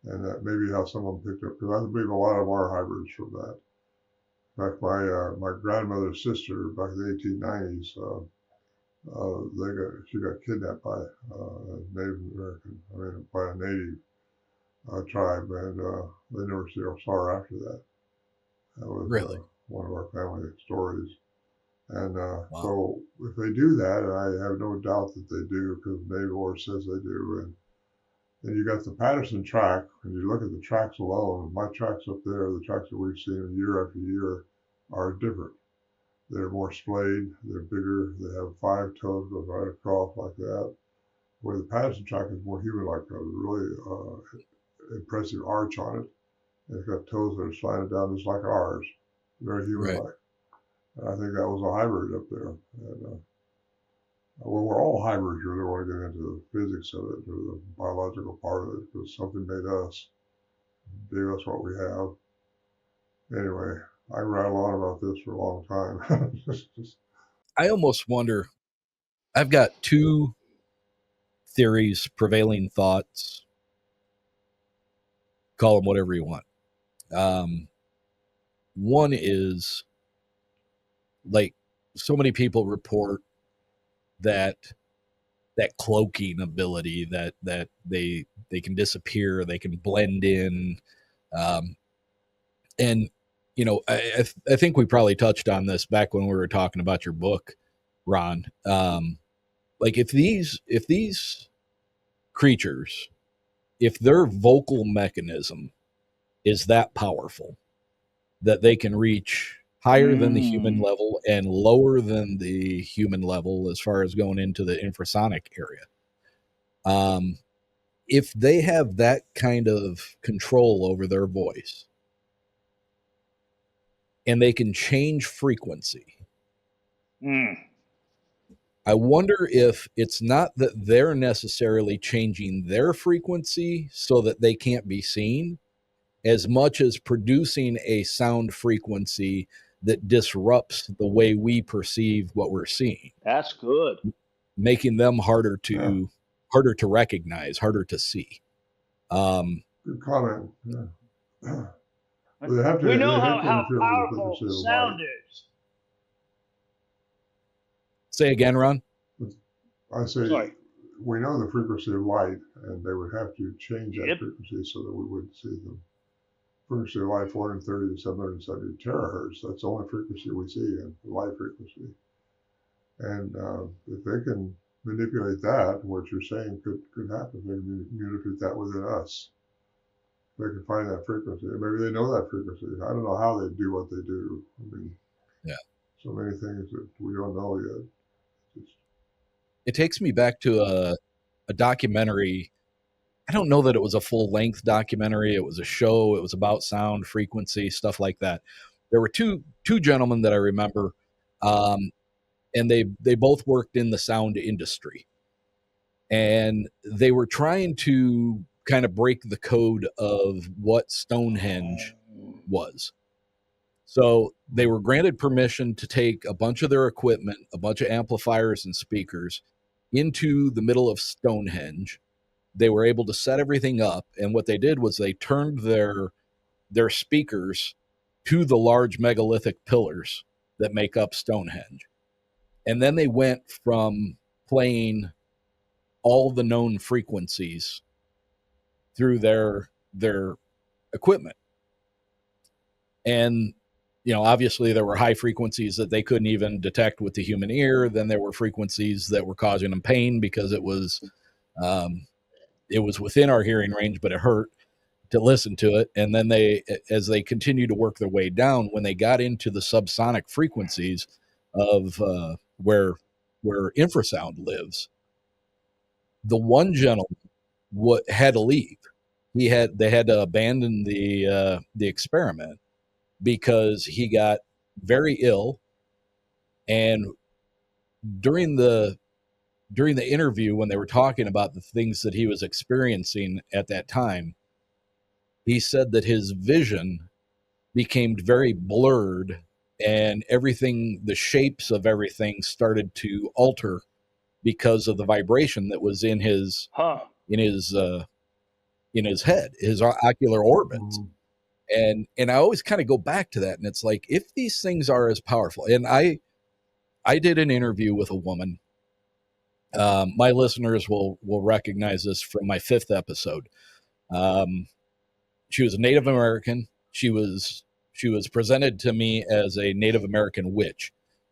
And that may be how some of them picked up, because I believe a lot of them are hybrids from that. In fact, my grandmother's sister back in the 1890s, she got kidnapped by a Native American, by a Native tribe, and they never saw her after that. That was Really? one of our family stories. And Wow. so if they do that, and I have no doubt that they do, because Native Lore says they do, and then you got the Patterson track, and you look at the tracks alone, my tracks up there, the tracks that we've seen year after year, are different. They're more splayed, they're bigger, they have 5 toes that go right across like that. Where the Patterson track is more human-like, a really impressive arch on it. And it's got toes that are slanted down just like ours, very human-like. Right. And I think that was a hybrid up there. And, well, we're all hybrids. You really want to get into the physics of it, or the biological part of it, because something made us, gave us what we have. Anyway, I can rattle on about this for a long time. I almost wonder, I've got 2 theories, prevailing thoughts, call them whatever you want. One is, like, so many people report that cloaking ability, that they can disappear, they can blend in, and I think we probably touched on this back when we were talking about your book, Ron. Like, if these creatures, if their vocal mechanism is that powerful, that they can reach higher than the human level and lower than the human level as far as going into the infrasonic area. If they have that kind of control over their voice and they can change frequency, I wonder if it's not that they're necessarily changing their frequency so that they can't be seen, as much as producing a sound frequency that disrupts the way we perceive what we're seeing. That's good. Making them harder to recognize, harder to see. Good comment. Yeah. We know how powerful sound is. Say again, Ron? I say, sorry. We know the frequency of light, and they would have to change that frequency so that we wouldn't see them. Frequency of light, 430 to 770 terahertz. That's the only frequency we see in the light frequency. And if they can manipulate that, what you're saying could happen. They can manipulate that within us. They can find that frequency. Maybe they know that frequency. I don't know how they do what they do. I mean, yeah, so many things that we don't know yet. It takes me back to a documentary I don't know that it was a full length documentary. It was a show. It was about sound, frequency, stuff like that. There were two gentlemen that I remember, and they both worked in the sound industry, and they were trying to kind of break the code of what Stonehenge was. So they were granted permission to take a bunch of their equipment, a bunch of amplifiers and speakers, into the middle of Stonehenge. They were able to set everything up, and what they did was they turned their speakers to the large megalithic pillars that make up Stonehenge. And then they went from playing all the known frequencies through their equipment. And obviously there were high frequencies that they couldn't even detect with the human ear. Then there were frequencies that were causing them pain because it was within our hearing range, but it hurt to listen to it. And then as they continued to work their way down, when they got into the subsonic frequencies of where infrasound lives, the one gentleman had to leave. They had to abandon the experiment because he got very ill. And during the interview, when they were talking about the things that he was experiencing at that time, he said that his vision became very blurred, and the shapes of everything started to alter because of the vibration that was in his head, his ocular orbits. And I always kind of go back to that, and it's like, if these things are as powerful, and I did an interview with a woman. My listeners will recognize this from my 5th episode. She was a Native American. She was presented to me as a Native American witch,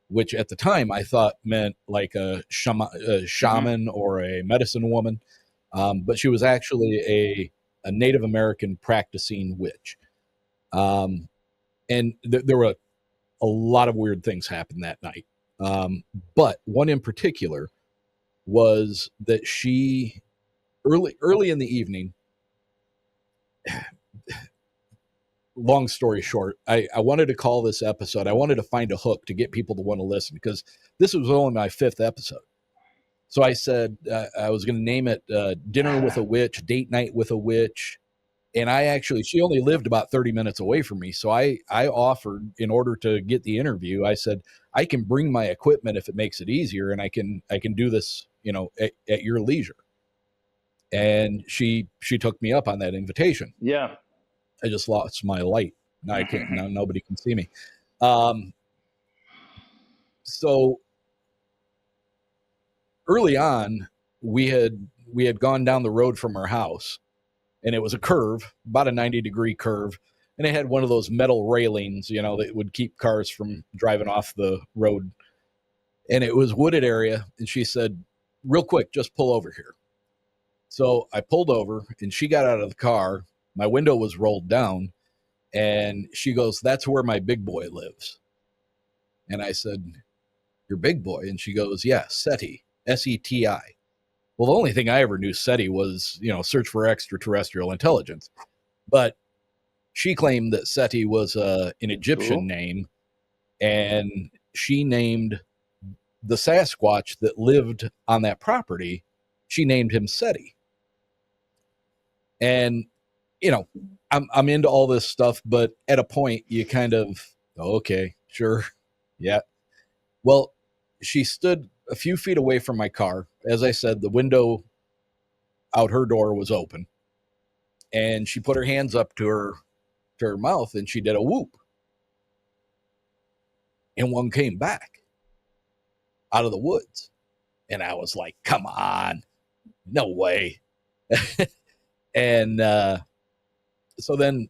which at the time I thought meant like a shaman or a medicine woman. But she was actually a Native American practicing witch. And there were a lot of weird things happened that night. But one in particular was that she early in the evening, long story short, I wanted to call this episode, I wanted to find a hook to get people to want to listen, because this was only my 5th episode. So I said I was going to name it Dinner with a Witch, Date Night with a Witch. And she only lived about 30 minutes away from me. So I offered, in order to get the interview, I said, I can bring my equipment if it makes it easier, and I can do this, at your leisure. And she took me up on that invitation. Yeah. I just lost my light. Now I can't, now nobody can see me. So early on, we had gone down the road from our house, and it was a curve, about a 90-degree curve. And it had one of those metal railings, that would keep cars from driving off the road. And it was wooded area. And she said, real quick, just pull over here. So I pulled over, and she got out of the car. My window was rolled down, and she goes, that's where my big boy lives. And I said, your big boy? And she goes, yeah, SETI, SETI. Well, the only thing I ever knew SETI was, search for extraterrestrial intelligence. But she claimed that SETI was an Egyptian name, and she named the Sasquatch that lived on that property, she named him SETI. And, I'm into all this stuff, but at a point you kind of, okay, sure. Yeah. Well, she stood a few feet away from my car. As I said, the window out her door was open, and she put her hands up to her mouth, and she did a whoop. And one came back out of the woods. And I was like, come on, no way. And so then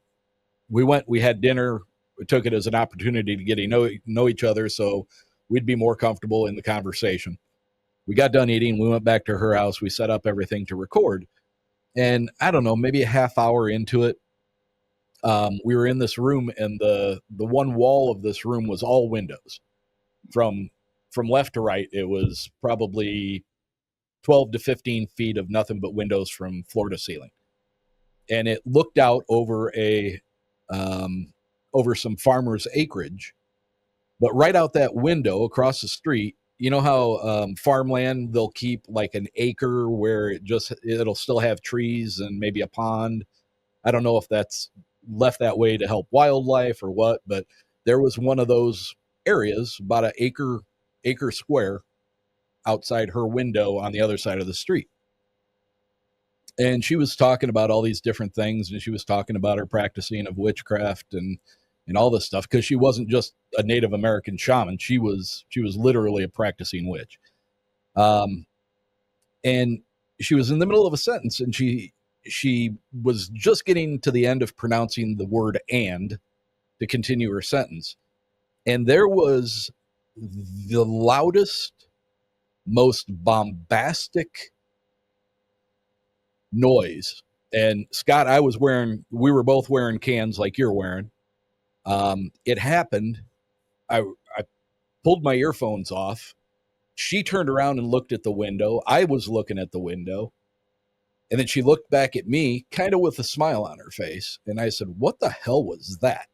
we had dinner. We took it as an opportunity to get to know each other, so we'd be more comfortable in the conversation. We got done eating. We went back to her house. We set up everything to record. And I don't know, maybe a half hour into it, we were in this room, and the one wall of this room was all windows. From left to right, it was probably 12 to 15 feet of nothing but windows from floor to ceiling. And it looked out over over some farmers' acreage. But right out that window across the street, you know how farmland, they'll keep like an acre where it'll still have trees and maybe a pond. I don't know if that's left that way to help wildlife or what, but there was one of those areas, about an acre square, outside her window on the other side of the street. And she was talking about all these different things, and she was talking about her practicing of witchcraft and all this stuff, because she wasn't just a Native American shaman. She was literally a practicing witch. And she was in the middle of a sentence, and she was just getting to the end of pronouncing the word "and" to continue her sentence. And there was the loudest, most bombastic noise. And Scott, we were both wearing cans like you're wearing. It happened. I pulled my earphones off. She turned around and looked at the window. I was looking at the window. And then she looked back at me, kind of with a smile on her face. And I said, "What the hell was that?"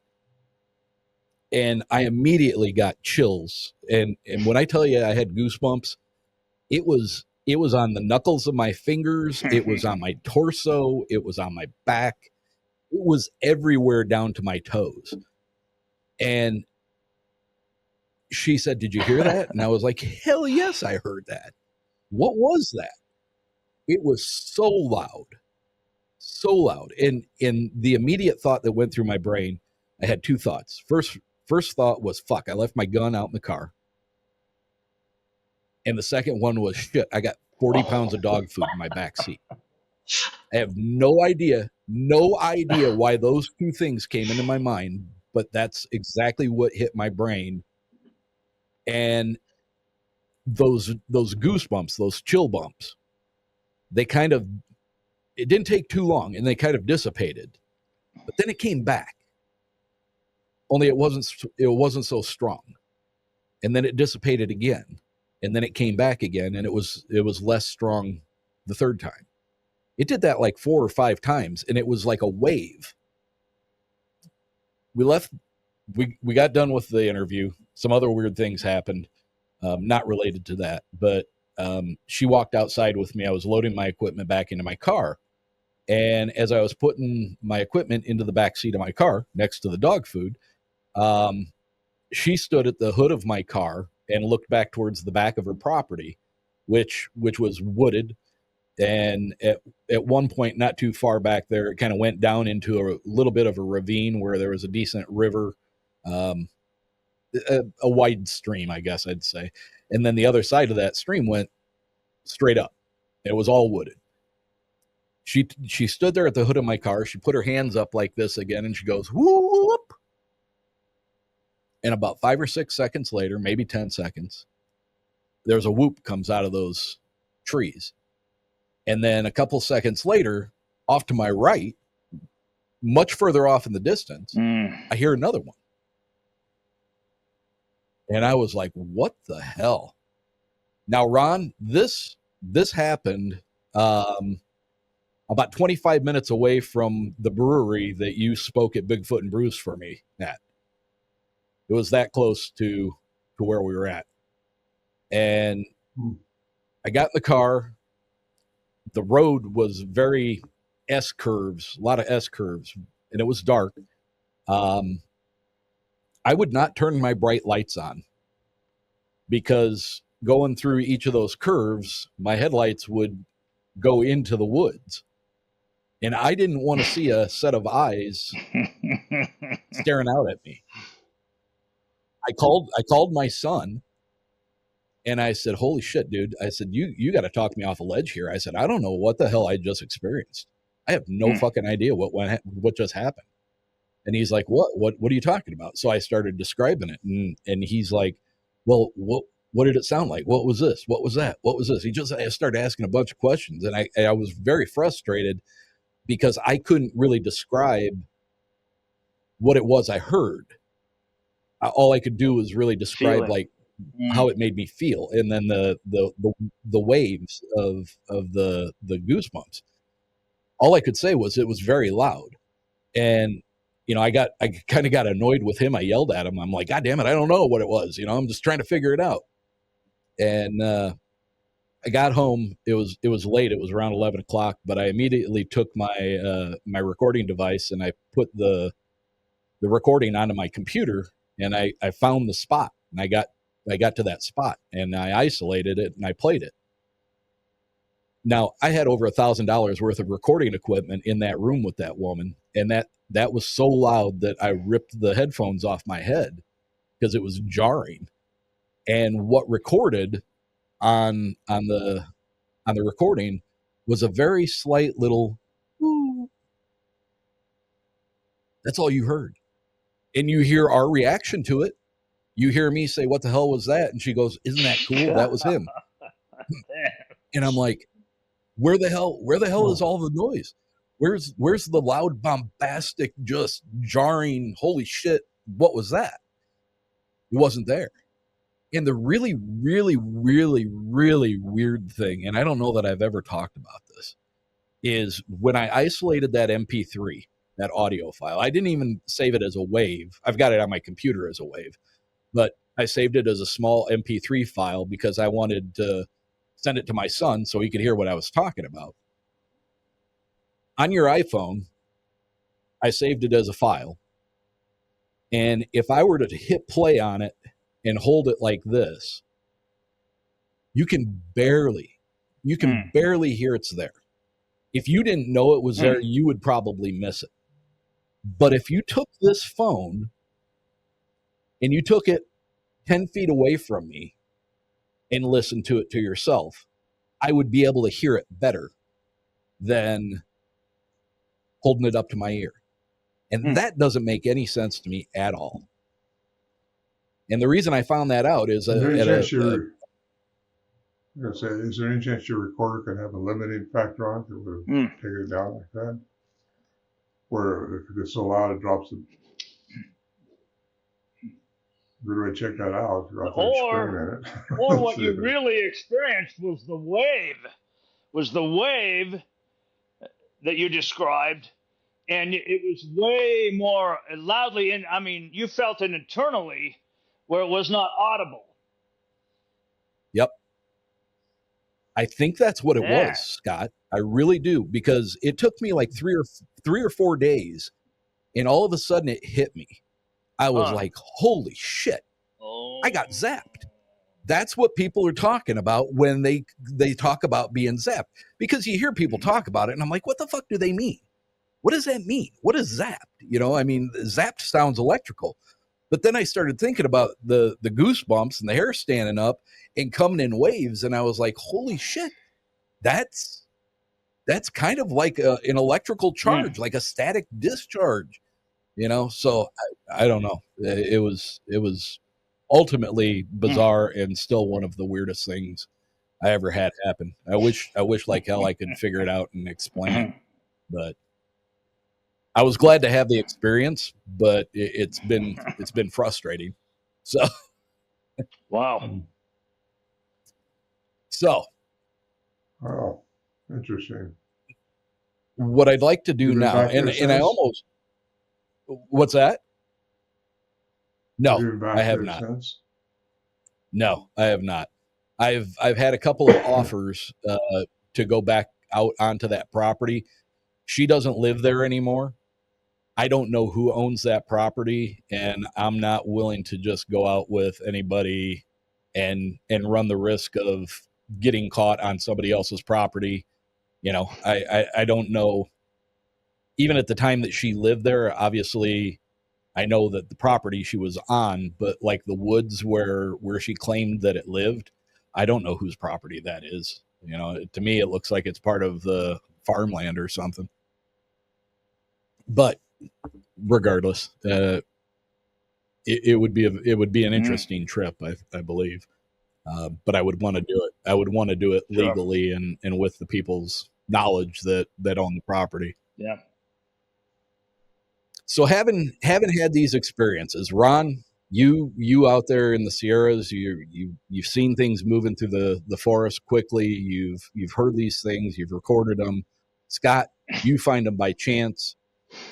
And I immediately got chills. And when I tell you I had goosebumps, it was on the knuckles of my fingers. It was on my torso. It was on my back. It was everywhere down to my toes. And she said, "Did you hear that?" And I was like, "Hell yes, I heard that." What was that? It was so loud. So loud. And the immediate thought that went through my brain, I had two thoughts. First thought was, fuck, I left my gun out in the car. And the second one was, shit, I got 40 pounds of dog food in my back seat. I have no idea why those two things came into my mind, but that's exactly what hit my brain. And those goosebumps, those chill bumps, it didn't take too long, and they kind of dissipated. But then it came back. Only it wasn't so strong. And then it dissipated again. And then it came back again, and it was less strong the third time. It did that like 4 or 5 times, and it was like a wave. We got done with the interview. Some other weird things happened, not related to that, but she walked outside with me. I was loading my equipment back into my car. And as I was putting my equipment into the back seat of my car next to the dog food, she stood at the hood of my car and looked back towards the back of her property, which was wooded. And at one point, not too far back there, it kind of went down into a little bit of a ravine where there was a decent river, a wide stream, I guess I'd say. And then the other side of that stream went straight up. It was all wooded. She stood there at the hood of my car. She put her hands up like this again, and she goes, whoop. And about 5 or 6 seconds later, maybe 10 seconds, there's a whoop comes out of those trees. And then a couple seconds later, off to my right, much further off in the distance, I hear another one. And I was like, what the hell? Now, Ron, this happened about 25 minutes away from the brewery that you spoke at Bigfoot and Brews for me at. It was that close to where we were at. And I got in the car. The road was very S-curves, a lot of S-curves, and it was dark. I would not turn my bright lights on because going through each of those curves, my headlights would go into the woods. And I didn't want to see a set of eyes staring out at me. I called my son, and I said, "Holy shit, dude." I said, you got to talk me off a ledge here. I said, "I don't know what the hell I just experienced. I have no fucking idea what just happened." And he's like, what are you talking about? So I started describing it, and he's like, "Well, what did it sound like? What was this? What was that? What was this?" I started asking a bunch of questions, and I was very frustrated because I couldn't really describe what it was I heard. All I could do was really describe like how it made me feel, and then the waves of the goosebumps. All I could say was it was very loud, and I kind of got annoyed with him. I yelled at him. I'm like, God damn it, I don't know what it was. I'm just trying to figure it out. And I got home. It was late. It was around 11 o'clock. But I immediately took my my recording device and I put the recording onto my computer, and I found the spot, and I got to that spot, and I isolated it and I played it. Now I had over $1,000 worth of recording equipment in that room with that woman, and that was so loud that I ripped the headphones off my head because it was jarring. And what recorded on the recording was a very slight little "ooh." That's all you heard. And you hear our reaction to it. You hear me say, "What the hell was that?" And she goes, "Isn't that cool? That was him." And I'm like, where the hell is all the noise? Where's the loud, bombastic, just jarring, holy shit, what was that? It wasn't there. And the really, really, really, really weird thing, and I don't know that I've ever talked about this, is when I isolated that MP3, that audio file, I didn't even save it as a wave. I've got it on my computer as a wave, but I saved it as a small MP3 file because I wanted to send it to my son so he could hear what I was talking about. On your iPhone, I saved it as a file. And if I were to hit play on it and hold it like this, you can barely hear it's there. If you didn't know it was there, you would probably miss it. But if you took this phone and you took it 10 feet away from me and listened to it to yourself, I would be able to hear it better than holding it up to my ear. And that doesn't make any sense to me at all. And the reason I found that out is is there any chance your recorder could have a limiting factor on it that would have taken it down like that? Where if it gets so loud it drops it. Good way to check that out. Or what you really experienced was the wave that you described, and it was way more loudly. And I mean, you felt it internally where it was not audible. Yep. I think that's what it was, Scott. I really do, because it took me like 3 or 4 days, and all of a sudden it hit me. I was like, holy shit, I got zapped. That's what people are talking about when they talk about being zapped, because you hear people talk about it and I'm like, what the fuck do they mean? What does that mean? What is zapped? I mean, zapped sounds electrical. But then I started thinking about the goosebumps and the hair standing up and coming in waves. And I was like, holy shit, that's kind of like an electrical charge, like a static discharge, So I don't know. It was ultimately bizarre and still one of the weirdest things I ever had happen. I wish like hell I could figure it out and explain it, but I was glad to have the experience, but it's been frustrating. So, wow. So, oh, interesting. What I'd like to do now, and I almost, what's that? No, I have not. Since? No, I have not. I've had a couple of offers to go back out onto that property. She doesn't live there anymore. I don't know who owns that property, and I'm not willing to just go out with anybody and run the risk of getting caught on somebody else's property. I don't know. Even at the time that she lived there, obviously, I know that the property she was on, but like the woods where she claimed that it lived, I don't know whose property that is. To me, it looks like it's part of the farmland or something. But regardless, it would be an interesting trip, I believe. But I would want to do it. I would want to do it legally and with the people's knowledge that own the property. Yeah. So having had these experiences, Ron, you out there in the Sierras, you've seen things moving through the forest quickly. You've heard these things. You've recorded them. Scott, you find them by chance.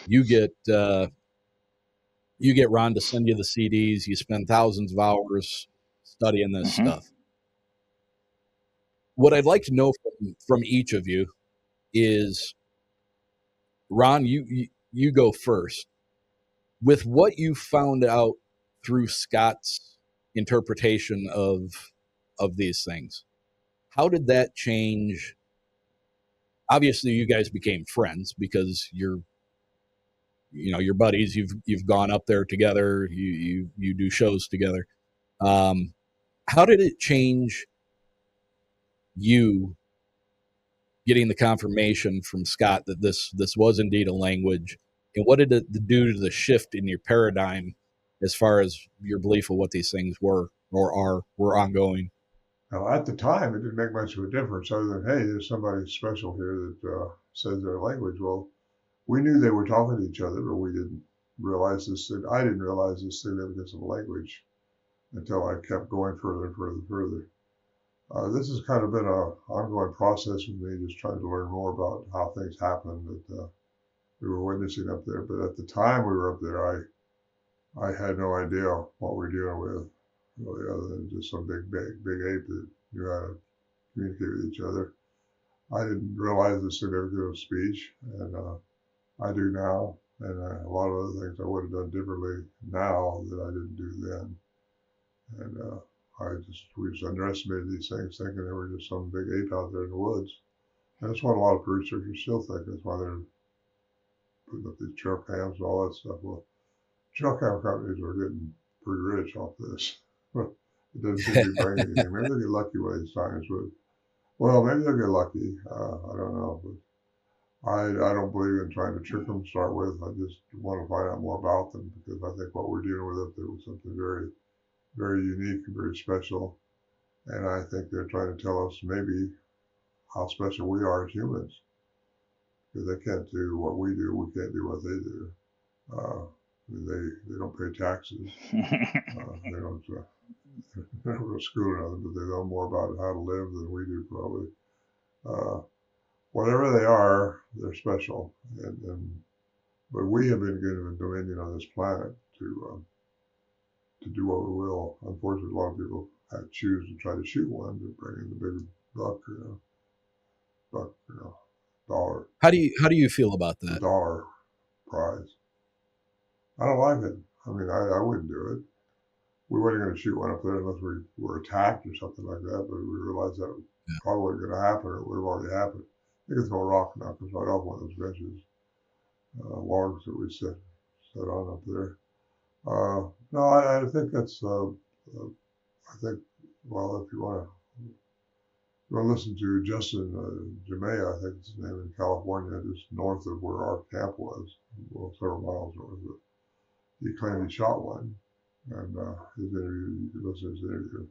You get Ron to send you the CDs. You spend thousands of hours studying this Mm-hmm. stuff. What I'd like to know from each of you is, Ron, you go first. With what you found out through Scott's interpretation of these things, how did that change? Obviously, you guys became friends because you're buddies. You've gone up there together. You do shows together. How did it change you getting the confirmation from Scott that this was indeed a language, and what did it do to the shift in your paradigm as far as your belief of what these things were or were ongoing? Now, at the time, it didn't make much of a difference other than, hey, there's somebody special here that says their language. Well, we knew they were talking to each other, but we didn't realize this. I didn't realize the significance of language until I kept going further and further and further. This has kind of been an ongoing process with me, just trying to learn more about how things happen that we were witnessing up there. But at the time we were up there, I had no idea what we're dealing with, really, other than just some big ape that knew how to communicate with each other. I didn't realize the significance of speech, and I do now, and a lot of other things I would have done differently now that I didn't do then. And we just underestimated these things, thinking they were just some big ape out there in the woods. And that's what a lot of researchers still think. That's why they're putting up these trail cams and all that stuff. Well, trail cam companies are getting pretty rich off this. It doesn't seem to be bringing anything. Maybe they'll get lucky one of these times, but well, maybe they'll get lucky. I don't know, but I don't believe in trying to trick them to start with. I just want to find out more about them because I think what we're dealing with up there was something very, very unique and very special. And I think they're trying to tell us maybe how special we are as humans. Because they can't do what we do, we can't do what they do. They don't pay taxes. They don't go to school or nothing, but they know more about how to live than we do probably. Whatever they are, they're special. But we have been given dominion on this planet to do what we will. Unfortunately, a lot of people choose to try to shoot one to bring in the bigger buck, dollar. How do you feel about The that? dollar prize. I don't like it. I mean, I wouldn't do it. We weren't going to shoot one up there unless we were attacked or something like that, but we realized that probably wasn't going to happen, or it would have already happened. They could throw a rock and knock us right off one of those benches, logs that we set on up there. No, I think that's, I think, well, if you want to listen to Justin Jamea, I think it's his name, in California, just north of where our camp was, well, several miles north of it. He claimed he shot one, and his interview, you can listen to his interview.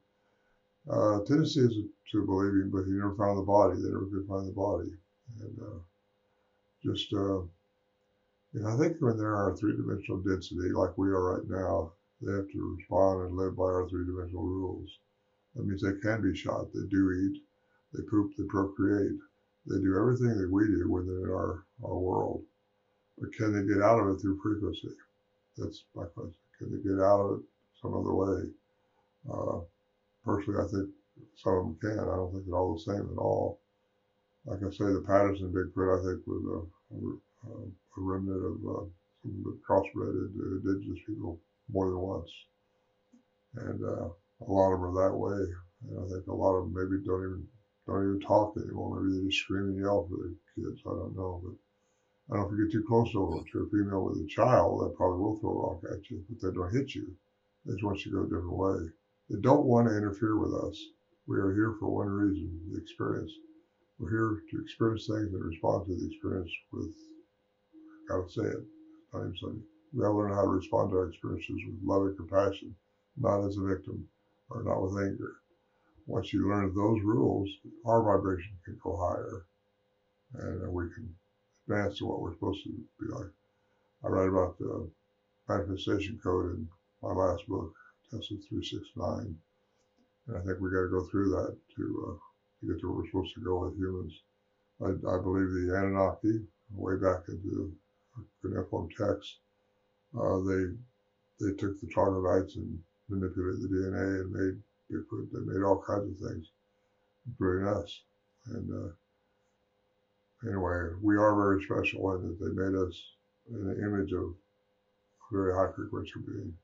Tendency is to believe him, but he never found the body. They never could find the body. And I think when there are three-dimensional density, like we are right now, they have to respond and live by our three-dimensional rules. That means they can be shot. They do eat, they poop, they procreate. They do everything that we do when they're in our world. But can they get out of it through frequency? That's my question. Can they get out of it some other way? Personally, I think some of them can. I don't think they're all the same at all. Like I say, the Patterson Bigfoot, I think, was a remnant of some of the crossbred indigenous people more than once. And a lot of them are that way. And I think a lot of them maybe don't even talk anymore. Maybe they just scream and yell for their kids. I don't know. But I don't know if you get too close over to a female with a child, they probably will throw a rock at you, but they don't hit you. They just want you to go a different way. They don't want to interfere with us. We are here for one reason, the experience. We're here to experience things and respond to the experience with, I gotta say it, not even saying it. We gotta learn how to respond to our experiences with love and compassion, not as a victim or not with anger. Once you learn those rules, our vibration can go higher and we can advance to what we're supposed to be like. I write about the manifestation code in my last book, Tesla 369. And I think we got to go through that to get to where we're supposed to go with humans. I believe the Anunnaki, way back into cuneiform text, they took the troglodytes and manipulated the DNA and made Bigfoot. They made all kinds of things, including us. And anyway, we are very special in that they made us in the image of a very high frequency being.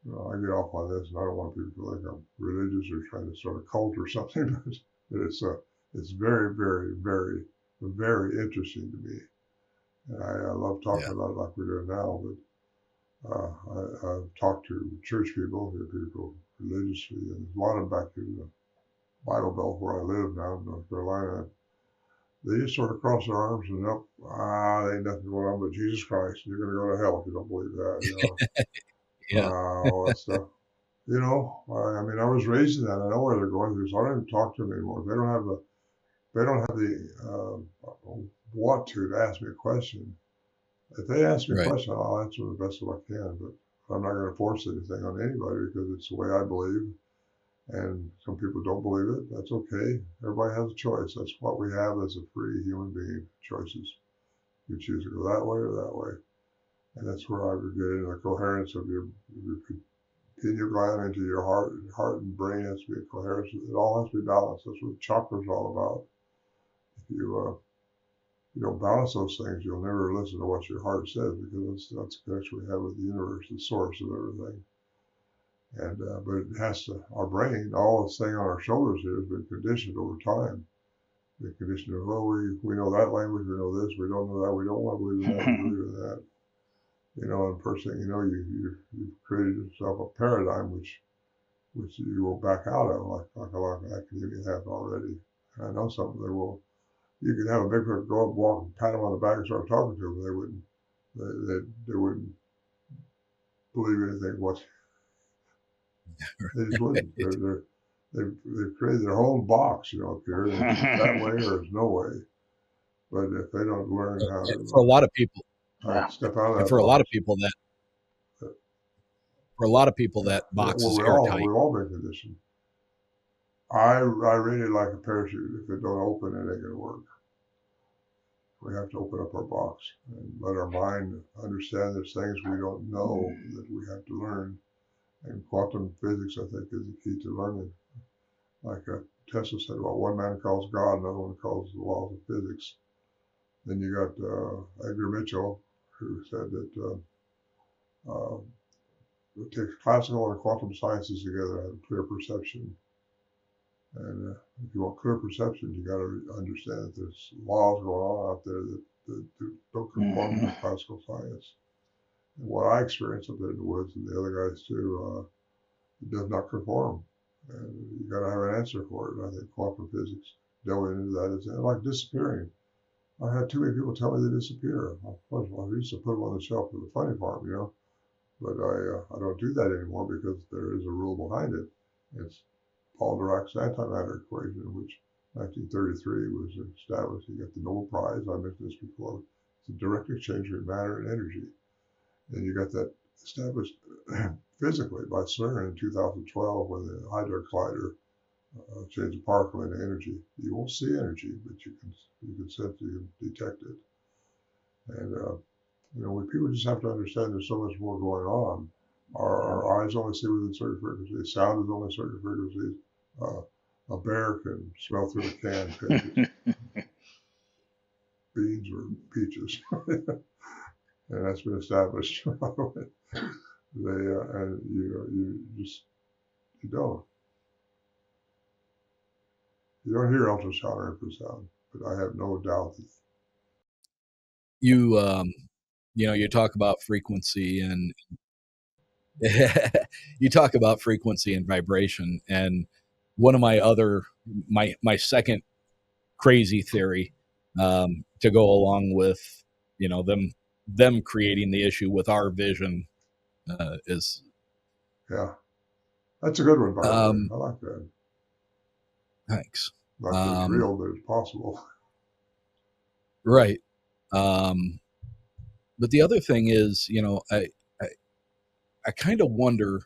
I get off on this, and I don't want people to feel like I'm religious or trying to start a cult or something, but it's very, very, very, very interesting to me. And I love talking about it like we're doing now, but I've talked to church people, people religiously, and there's a lot of them back in the Bible Belt where I live now in North Carolina. They just sort of cross their arms and nope, there ain't nothing going on but Jesus Christ. You're going to go to hell if you don't believe that. All that stuff. I mean, I was raised in that. I know where they're going through, so I don't even talk to them anymore. They don't have the want to ask me a question. If they ask me a question, I'll answer them the best I can, but I'm not going to force anything on anybody because it's the way I believe. And some people don't believe it. That's okay. Everybody has a choice. That's what we have as a free human being, choices. You choose to go that way or that way. And that's where I would get into the coherence of your pineal gland into your heart and brain has to be coherent. It all has to be balanced. That's what the chakras are all about. If you don't balance those things, you'll never listen to what your heart says because that's the connection we have with the universe, the source of everything. And but it has to, our brain, all this thing on our shoulders here has been conditioned over time. Been conditioned of, well, we know that language, we know this, we don't know that, we don't want to believe in that, we believe in that. And first thing you know, you've created yourself a paradigm which you will back out of, like a lot of academia have already. And I know something that will. You could have a Bigfoot go up, walk, and pat him on the back, and start talking to him. They wouldn't believe anything. They just wouldn't. They've created their whole box, up here. And it's that way or there's no way. But if they don't learn how to, for a lot of people, step out of that, and for a lot of people that box is airtight. We've all been conditioned. I really like a parachute. If it don't open, it ain't gonna work. We have to open up our box and let our mind understand there's things we don't know that we have to learn. And quantum physics, I think, is the key to learning. Like Tesla said, well, one man calls God, another one calls the laws of physics. Then you got Edgar Mitchell, who said that it takes classical and quantum sciences together to have clear perception. And if you want clear perception, you got to understand that there's laws going on out there that don't conform to classical science. And what I experienced up there in the woods, and the other guys too, it does not conform. And you got to have an answer for it. I think quantum physics delving into that is like disappearing. I had too many people tell me they disappear. I used to put them on the shelf for the funny part, but I don't do that anymore because there is a rule behind it. It's Paul Dirac's antimatter equation, which 1933 was established. He got the Nobel Prize. I mentioned this before. It's a direct exchange of matter and energy. And you got that established physically by CERN in 2012 when the Hydra Collider changed the particle into energy. You won't see energy, but you can sense, you can detect it. And when people just have to understand there's so much more going on. Our eyes only see within certain frequencies. Sound is only certain frequencies. A bear can smell through a can of beans or peaches, and that's been established. And you don't hear ultrasound or infrasound, but I have no doubt that you talk about frequency and you talk about frequency and vibration, and one of my second crazy theory to go along with them creating the issue with our vision is that's a good one, by the way. I like that. Thanks. Not that it's real, but it's possible. Right. But the other thing is, I kind of wonder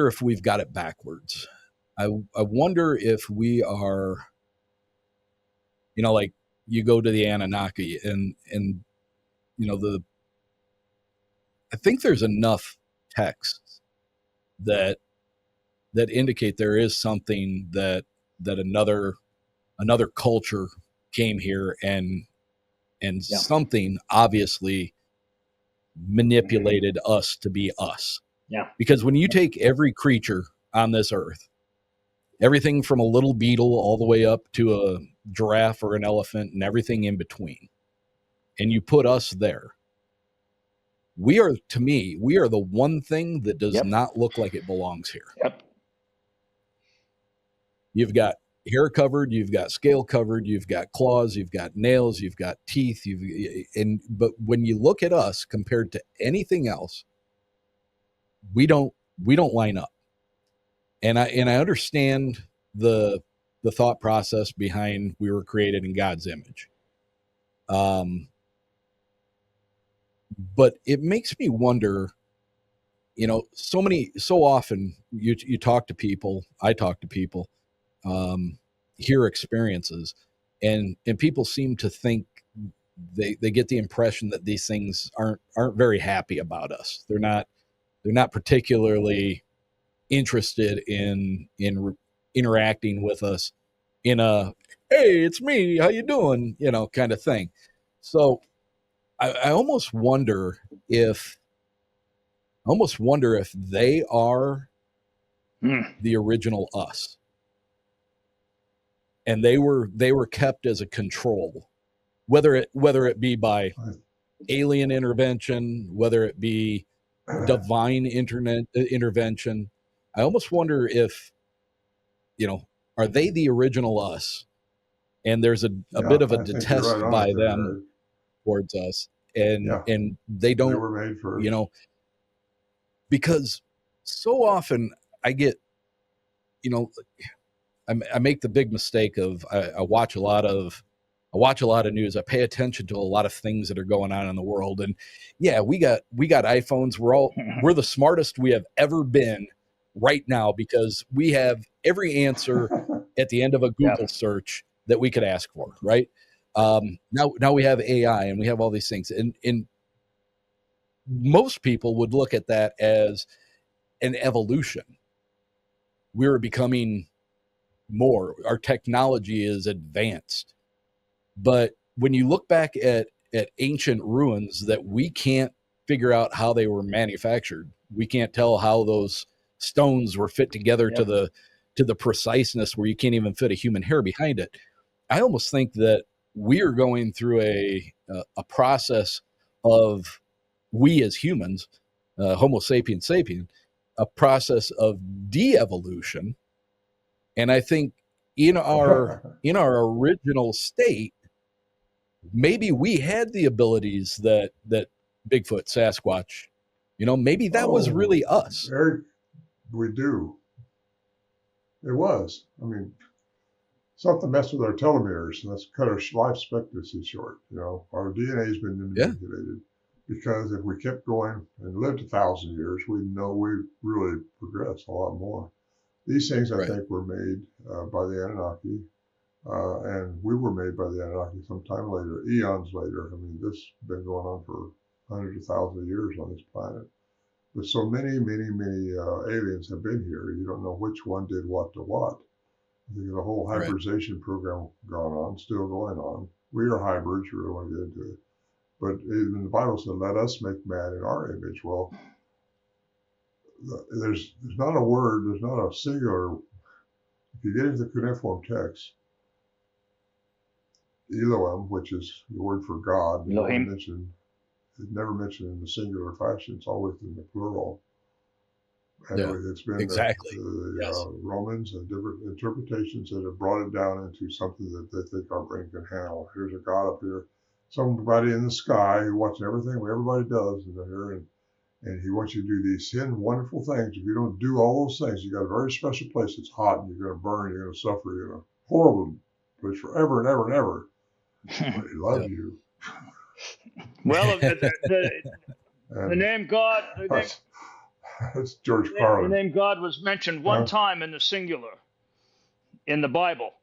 if we've got it backwards. I wonder if we are, like you go to the Anunnaki and I think there's enough texts that indicate there is something that another culture came here and something obviously manipulated us to be us. Yeah. Because when you take every creature on this earth, everything from a little beetle all the way up to a giraffe or an elephant and everything in between, and you put us there, we are the one thing that does not look like it belongs here. Yep. You've got hair covered, you've got scale covered, you've got claws, you've got nails, you've got teeth, but when you look at us compared to anything else, we don't line up. And I understand the thought process behind we were created in God's image. But it makes me wonder, so often you talk to people, I talk to people, hear experiences, and people seem to think they get the impression that these things aren't very happy about us. They're not particularly interested in interacting with us in a, hey, it's me, how you doing, kind of thing. So I almost wonder if they are the original us, and they were kept as a control, whether it be by alien intervention, whether it be divine intervention. I almost wonder if, are they the original us, and there's a bit of a detest by them towards us, and they don't, they were made first. Because so often I get, I make the big mistake of I watch a lot of news. I pay attention to a lot of things that are going on in the world, and yeah, we got iPhones. We're the smartest we have ever been right now because we have every answer at the end of a Google search that we could ask for. Right now we have AI and we have all these things, and most people would look at that as an evolution. We're becoming more, our technology is advanced. But when you look back at ancient ruins that we can't figure out how they were manufactured, we can't tell how those stones were fit together to the preciseness where you can't even fit a human hair behind it. I almost think that we are going through a process of, we as humans, Homo sapiens sapien, a process of de-evolution. And I think in our original state, maybe we had the abilities that Bigfoot, Sasquatch, maybe that was really us. Eric, we do. It was. I mean, something messed with our telomeres, and that's cut our life expectancy short. Our DNA has been manipulated because if we kept going and lived 1,000 years, we know we really progressed a lot more. These things, I think, were made by the Anunnaki, and we were made by the Anunnaki sometime later, eons later. I mean, this has been going on for hundreds of thousands of years on this planet. But so many, many, many aliens have been here. You don't know which one did what to what. There's a whole hybridization program going on, still going on. We are hybrids. We really want to get into it. But even the Bible said, let us make man in our image. Well, there's not a word, there's not a singular. If you get into the cuneiform text, Elohim, which is the word for God, is never mentioned in the singular fashion. It's always in the plural. And it's been the Romans and different interpretations that have brought it down into something that they think our brain can handle. Here's a God up here, somebody in the sky who watches everything everybody does in here, and he wants you to do these 10 wonderful things. If you don't do all those things, you got a very special place that's hot, and you're going to burn, you're going to suffer, you're going to horrible place forever and ever and ever. But he loves you. Well, And The name God, that's George the Carlin. name God was mentioned one time in the singular in the Bible.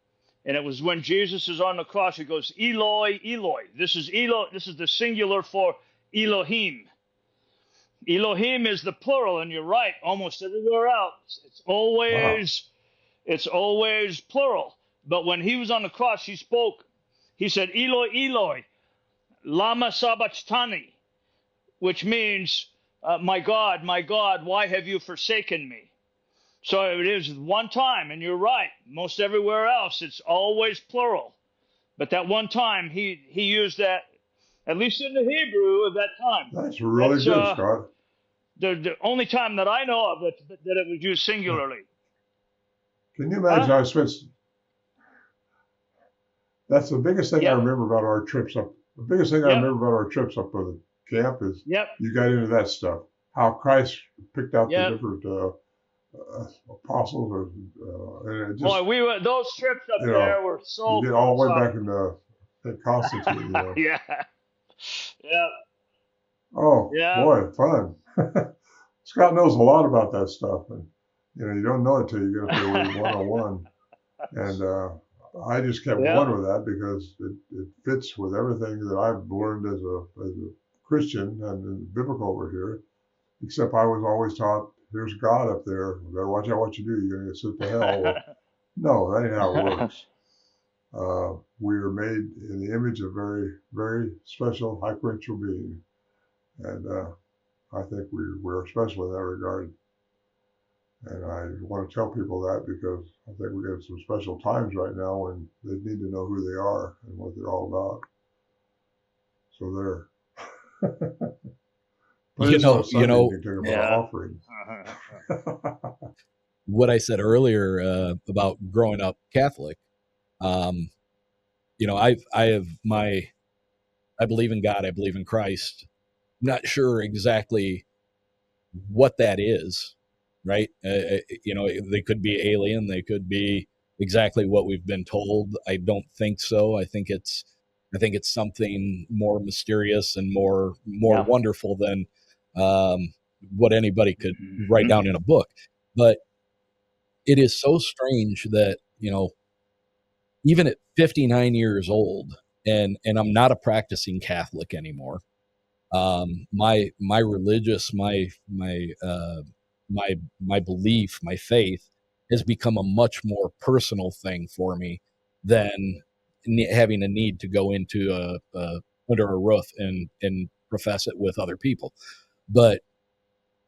And it was when Jesus is on the cross, he goes, Eloi, Eloi. This is Eloi, this is the singular for Elohim. Elohim is the plural, and you're right, almost everywhere else. It's always plural. But when he was on the cross, he spoke. He said, Eloi, Eloi, lama sabachthani, which means, my God, why have you forsaken me? So it is one time, and you're right. Most everywhere else, it's always plural. But that one time, he used that, at least in the Hebrew of that time. That's really good, Scott. The only time that I know of that it was used singularly. Can you imagine? I spent. That's the biggest thing I remember about our trips up. The biggest thing I remember about our trips up to the camp is you got into that stuff. How Christ picked out the different apostles, and it just. Boy, those trips up there were so. You get all the way back in the Constantine. Yeah. Oh boy, fun! Scott knows a lot about that stuff, and you don't know it till you get up there with 101. And I just kept going with that because it fits with everything that I've learned as a Christian and biblical over here. Except I was always taught, there's God up there. You better watch out what you do. You're going to get sent to hell. Well, no, that ain't how it works. We are made in the image of very, very special, high potential being. And I think we're special in that regard. And I want to tell people that because I think we have some special times right now when they need to know who they are and what they're all about. So there. Offering. What I said earlier about growing up Catholic, I believe in God, I believe in Christ. I'm not sure exactly what that is, right? They could be alien, they could be exactly what we've been told. I don't think so. I think it's something more mysterious and more wonderful than what anybody could write down in a book. But it is so strange that, even at 59 years old, and I'm not a practicing Catholic anymore. My religious, my belief, my faith has become a much more personal thing for me than having a need to go into under a roof and profess it with other people. But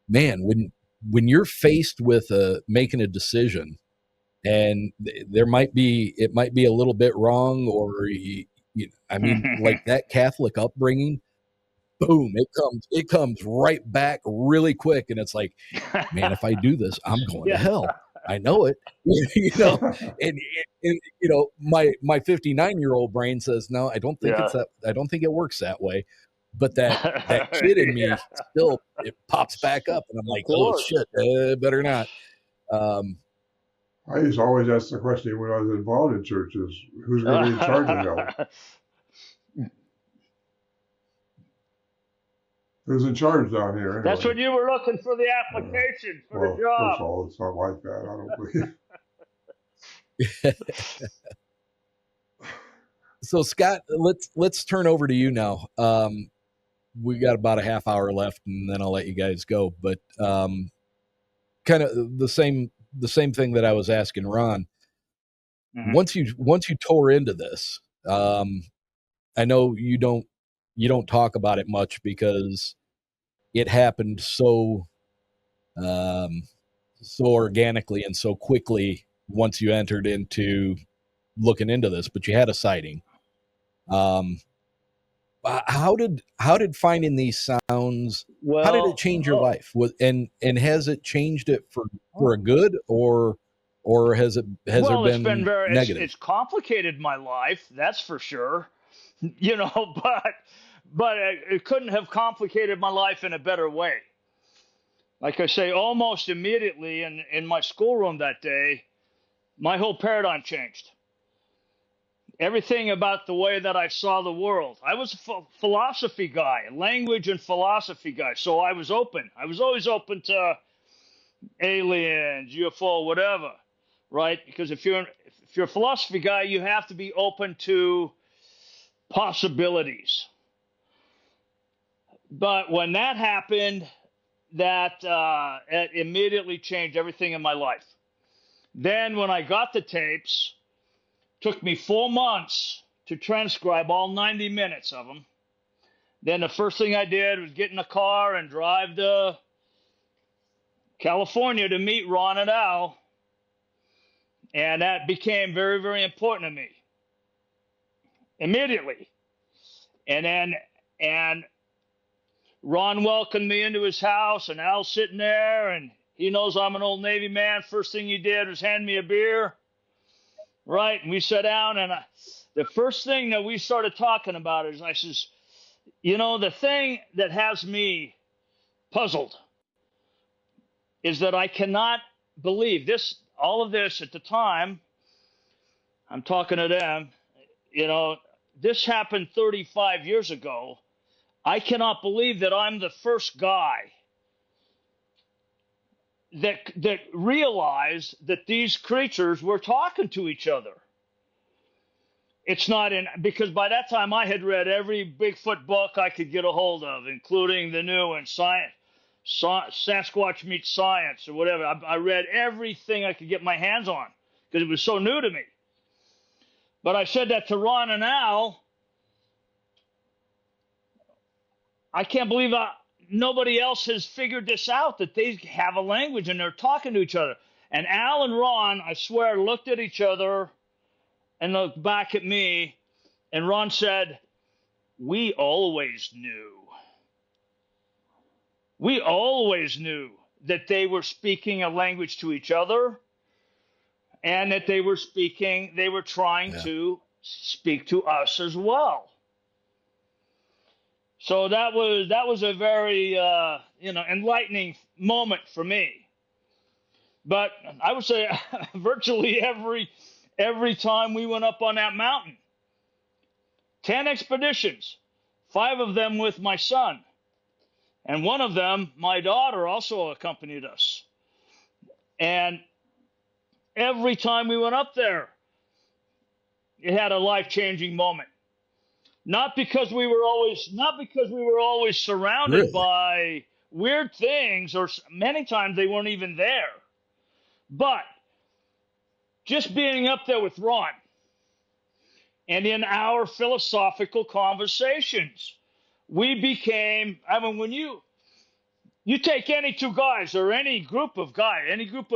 man, when you're faced with making a decision, and it might be a little bit wrong, or like that Catholic upbringing, boom, it comes right back really quick, and it's like, man, if I do this, I'm going to hell. I know it, and my 59-year-old brain says, no, I don't think it's that. I don't think it works that way. But that kid in me still, it pops back up, and I'm like, oh shit, better not. I used to always ask the question when I was involved in churches, who's going to be in charge of hell? Who's in charge down here? Anyway? That's when you were looking for the application for the job. First of all, it's not like that. I don't believe. So Scott, let's turn over to you now. We got about a half hour left, and then I'll let you guys go. But kind of the same thing that I was asking Ron. Mm-hmm. Once you tore into this, I know you don't talk about it much because it happened so organically and so quickly once you entered into looking into this, but you had a sighting. How did finding these sounds, how did it change your life? And has it changed it for a good, or has it been very negative? It's complicated my life, that's for sure. But it couldn't have complicated my life in a better way. Like I say, almost immediately in my schoolroom that day, my whole paradigm changed. everything about the way that I saw the world. I was a philosophy guy, a language and philosophy guy, so I was open. I was always open to aliens, UFO, whatever, right? Because if you're a philosophy guy, you have to be open to possibilities. But when that happened, it immediately changed everything in my life. Then when I got the tapes, took me 4 months to transcribe all 90 minutes of them. Then the first thing I did was get in a car and drive to California to meet Ron and Al. And that became very, very important to me immediately. And Ron welcomed me into his house, and Al's sitting there, and he knows I'm an old Navy man. First thing he did was hand me a beer, right? And we sat down, and the first thing that we started talking about is, I says, you know, the thing that has me puzzled is that I cannot believe this, all of this at the time. I'm talking to them, you know, this happened 35 years ago. I cannot believe that I'm the first guy that realized that these creatures were talking to each other. It's not because by that time I had read every Bigfoot book I could get a hold of, including the new one, Sasquatch Meets Science or whatever. I read everything I could get my hands on because it was so new to me. But I said that to Ron and Al. I can't believe nobody else has figured this out, that they have a language and they're talking to each other. And Al and Ron, I swear, looked at each other and looked back at me. And Ron said, we always knew. We always knew that they were speaking a language to each other and that they were trying to speak to us as well. So that was a very enlightening moment for me. But I would say virtually every time we went up on that mountain, 10 expeditions, 5 of them with my son, and one of them, my daughter, also accompanied us. And every time we went up there, it had a life-changing moment. Not because we were always surrounded by weird things, or many times they weren't even there. But just being up there with Ron and in our philosophical conversations, we became, when you take any 2 guys or any group of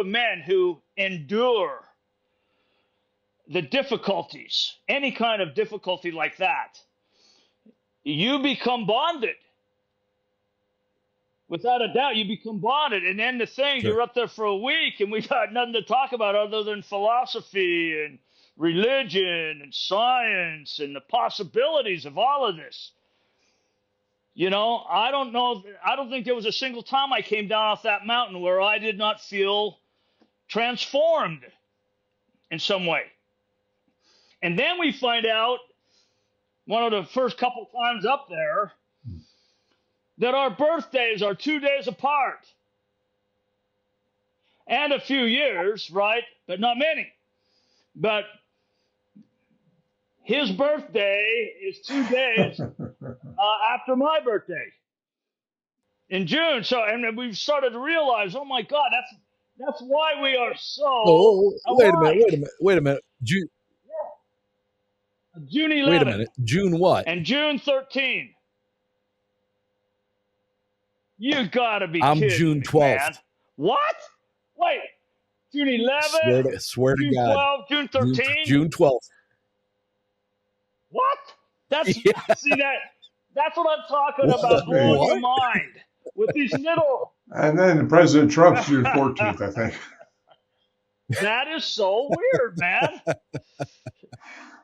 men who endure the difficulties, any kind of difficulty like that, you become bonded. Without a doubt, you become bonded. And then the thing, you're up there for a week, and we got nothing to talk about other than philosophy and religion and science and the possibilities of all of this. You know, I don't think there was a single time I came down off that mountain where I did not feel transformed in some way. And then we find out, one of the first couple times up there, that our birthdays are 2 days apart. And a few years, right? But not many. But his birthday is 2 days after my birthday in June. So, and we've started to realize, oh my God, that's why we are so alike. Wait a minute. June 11th. Wait a minute. June what? And June 13th. You gotta be I'm kidding June me, 12th. man. What? Wait. June 11th? Swear to June God. 12th? June 13th? June 12th. What? That's see that's what I'm talking about, blowing your mind with these little. And then President Trump's June 14th, I think. That is so weird, man.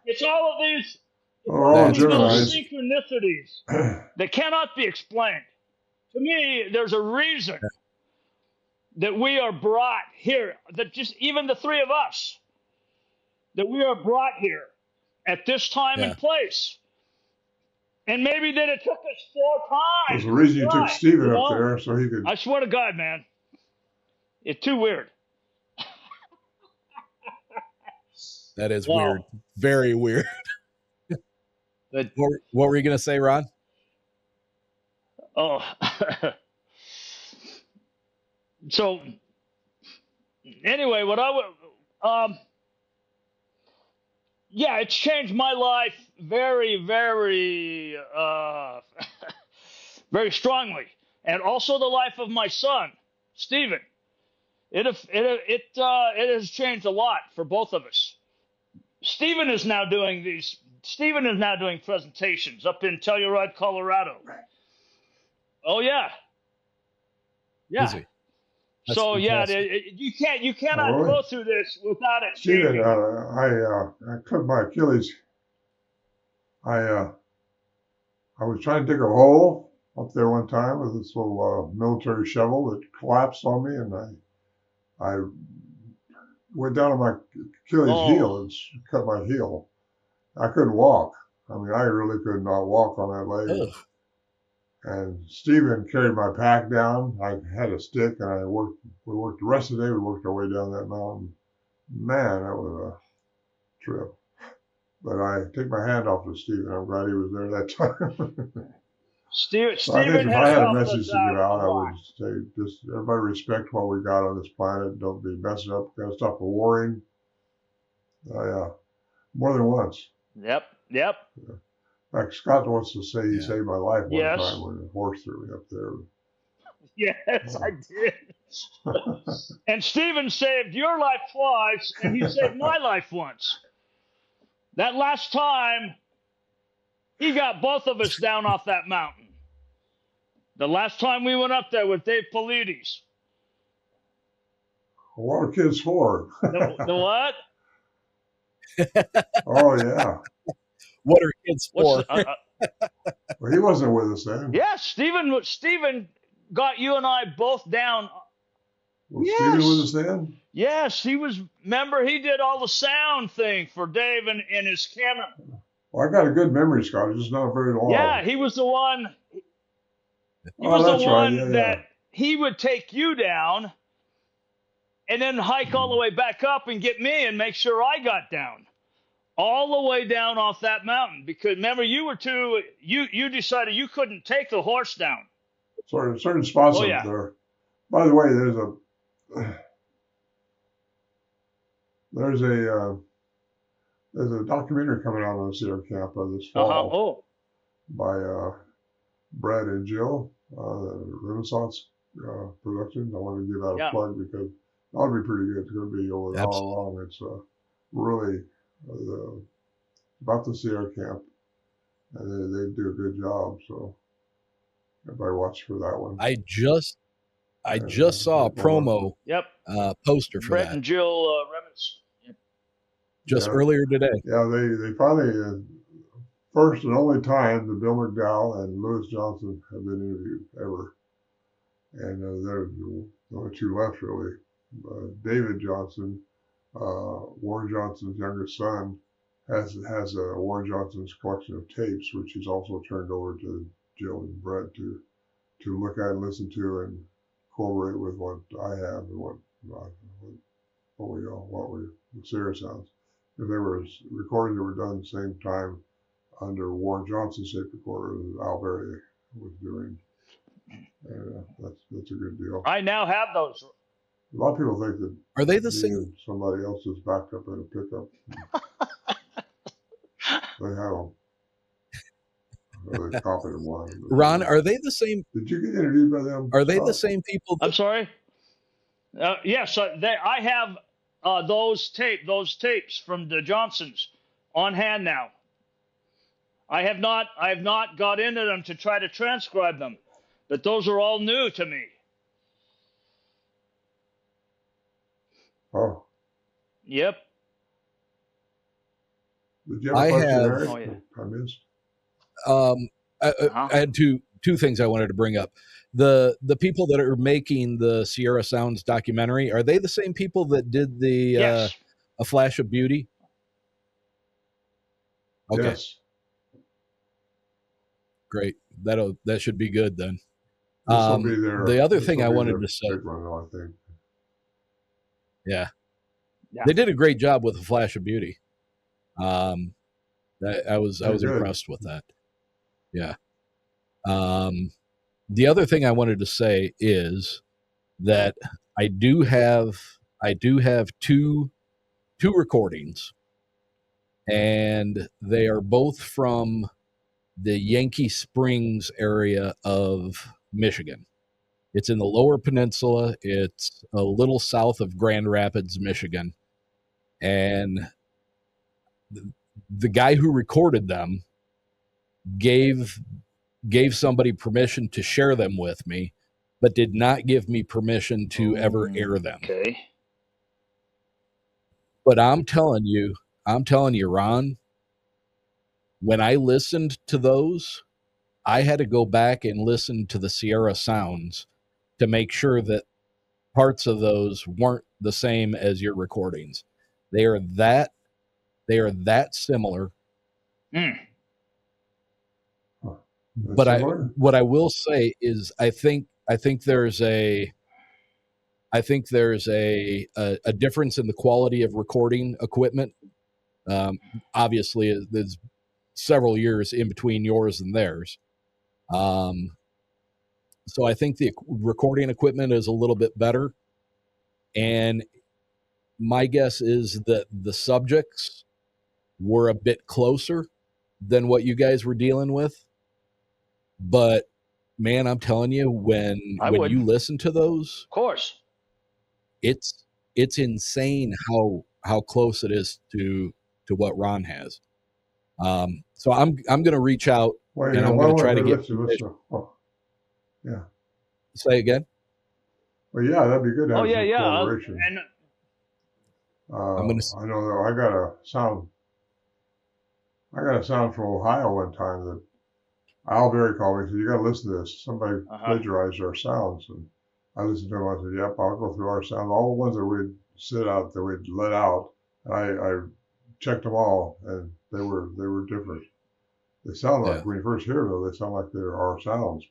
It's all of these, little synchronicities that cannot be explained. To me, there's a reason that we are brought here, that just even the 3 of us, that we are brought here at this time and place. And maybe that it took us 4 times. There's a reason you took Steven up there so he could. I swear to God, man. It's too weird. That is weird. Very weird. What were you going to say, Ron? Oh. So, anyway, what I would, yeah, it's changed my life very, very, very strongly, and also the life of my son, Stephen. It has changed a lot for both of us. Stephen is now doing presentations up in Telluride, Colorado. Oh yeah, yeah. Is he? So fantastic. You cannot go through this without it. Stephen, I cut my Achilles. I was trying to dig a hole up there one time with this little military shovel that collapsed on me, and I went down on my Achilles heel and cut my heel. I couldn't walk. I mean, I really could not walk on that leg. Ugh. And Stephen carried my pack down. I had a stick, and we worked the rest of the day. We worked our way down that mountain. Man, that was a trip. But I take my hand off to Stephen. I'm glad he was there that time. Stephen, I think if I had a message to give out, I would say just everybody respect what we got on this planet. Don't be messing up. Got to stop the warring. Yeah, more than once. Yep. Yeah. In fact, Scott wants to say he saved my life one time when a horse threw me up there. Yes, I did. And Stephen saved your life twice, and he saved my life once. That last time, he got both of us down off that mountain. The last time we went up there with Dave Polides. What are kids for? The what? Oh, yeah. What are kids for? Well, he wasn't with us then. Yeah, Stephen got you and I both down. Was Stephen with us then? Yes, he was. Remember, he did all the sound thing for Dave and his camera. Well, I got a good memory, Scott. It's just not very long. Yeah, he was the one. He was the one that he would take you down and then hike all the way back up and get me and make sure I got down. All the way down off that mountain, because remember you decided you couldn't take the horse down. Certain spots up there. By the way, there's a documentary coming out on the Sierra Camp this fall by Brad and Jill, Renaissance production. I want to give that a plug because that would be pretty good. It's going to be over how long. It's really about the Sierra Camp, and they do a good job. So everybody watch for that one. I just saw a promo poster for Brett that. and Jill Remmons. Just earlier today. Yeah, they finally first and only time that Bill McDowell and Lewis Johnson have been interviewed ever, and there's the only two left really. David Johnson. Warren Johnson's youngest son has Warren Johnson's collection of tapes, which he's also turned over to Jill and Brett to look at and listen to and corroborate with what I have and what we sierrasounds. If there were recordings that were done at the same time under Warren Johnson's tape recorder that Al Berry was doing, that's a good deal. I now have those. A lot of people think that are they the same? Somebody else's backed up in a pickup. They have them. They copied one. Ron, are they the same? Did you get interviewed by them? Are they the same people? I'm sorry. Yes, I have those tapes from the Johnsons on hand now. I have not got into them to try to transcribe them, but those are all new to me. Oh. Yep. Did you have a question, I had two things I wanted to bring up. The people that are making the Sierra Sounds documentary, are they the same people that did the A Flash of Beauty? Okay. Yes. Great. That should be good then. This will be their. The other this thing will I be wanted their to say, big one, though, I think. yeah, Yeah. they did a great job with the Flash of Beauty. I was Good. impressed with that. Yeah. The other thing I wanted to say is that I do have two recordings, and they are both from the Yankee Springs area of Michigan. It's in the Lower Peninsula. It's a little south of Grand Rapids, Michigan. And the guy who recorded them gave somebody permission to share them with me, but did not give me permission to ever air them. Okay. But I'm telling you, Ron, when I listened to those, I had to go back and listen to the Sierra sounds to make sure that parts of those weren't the same as your recordings. They are that similar. Mm. But what I will say is I think there's a difference in the quality of recording equipment. Obviously, there's several years in between yours and theirs. So I think the recording equipment is a little bit better. And my guess is that the subjects were a bit closer than what you guys were dealing with. But man, I'm telling you, when you listen to those, of course, it's insane how close it is to what Ron has. So I'm going to reach out and I'm going to try to get. Yeah. Say again. Well, yeah, that'd be good to have some collaboration. And I know that I got a sound from Ohio one time that Al Berry called me and said, "You got to listen to this. Somebody plagiarized our sounds." And I listened to him. I said, "Yep, I'll go through our sounds. All the ones that we'd let out. I checked them all, and they were different. They sound like when you first hear them, they sound like they're our sounds,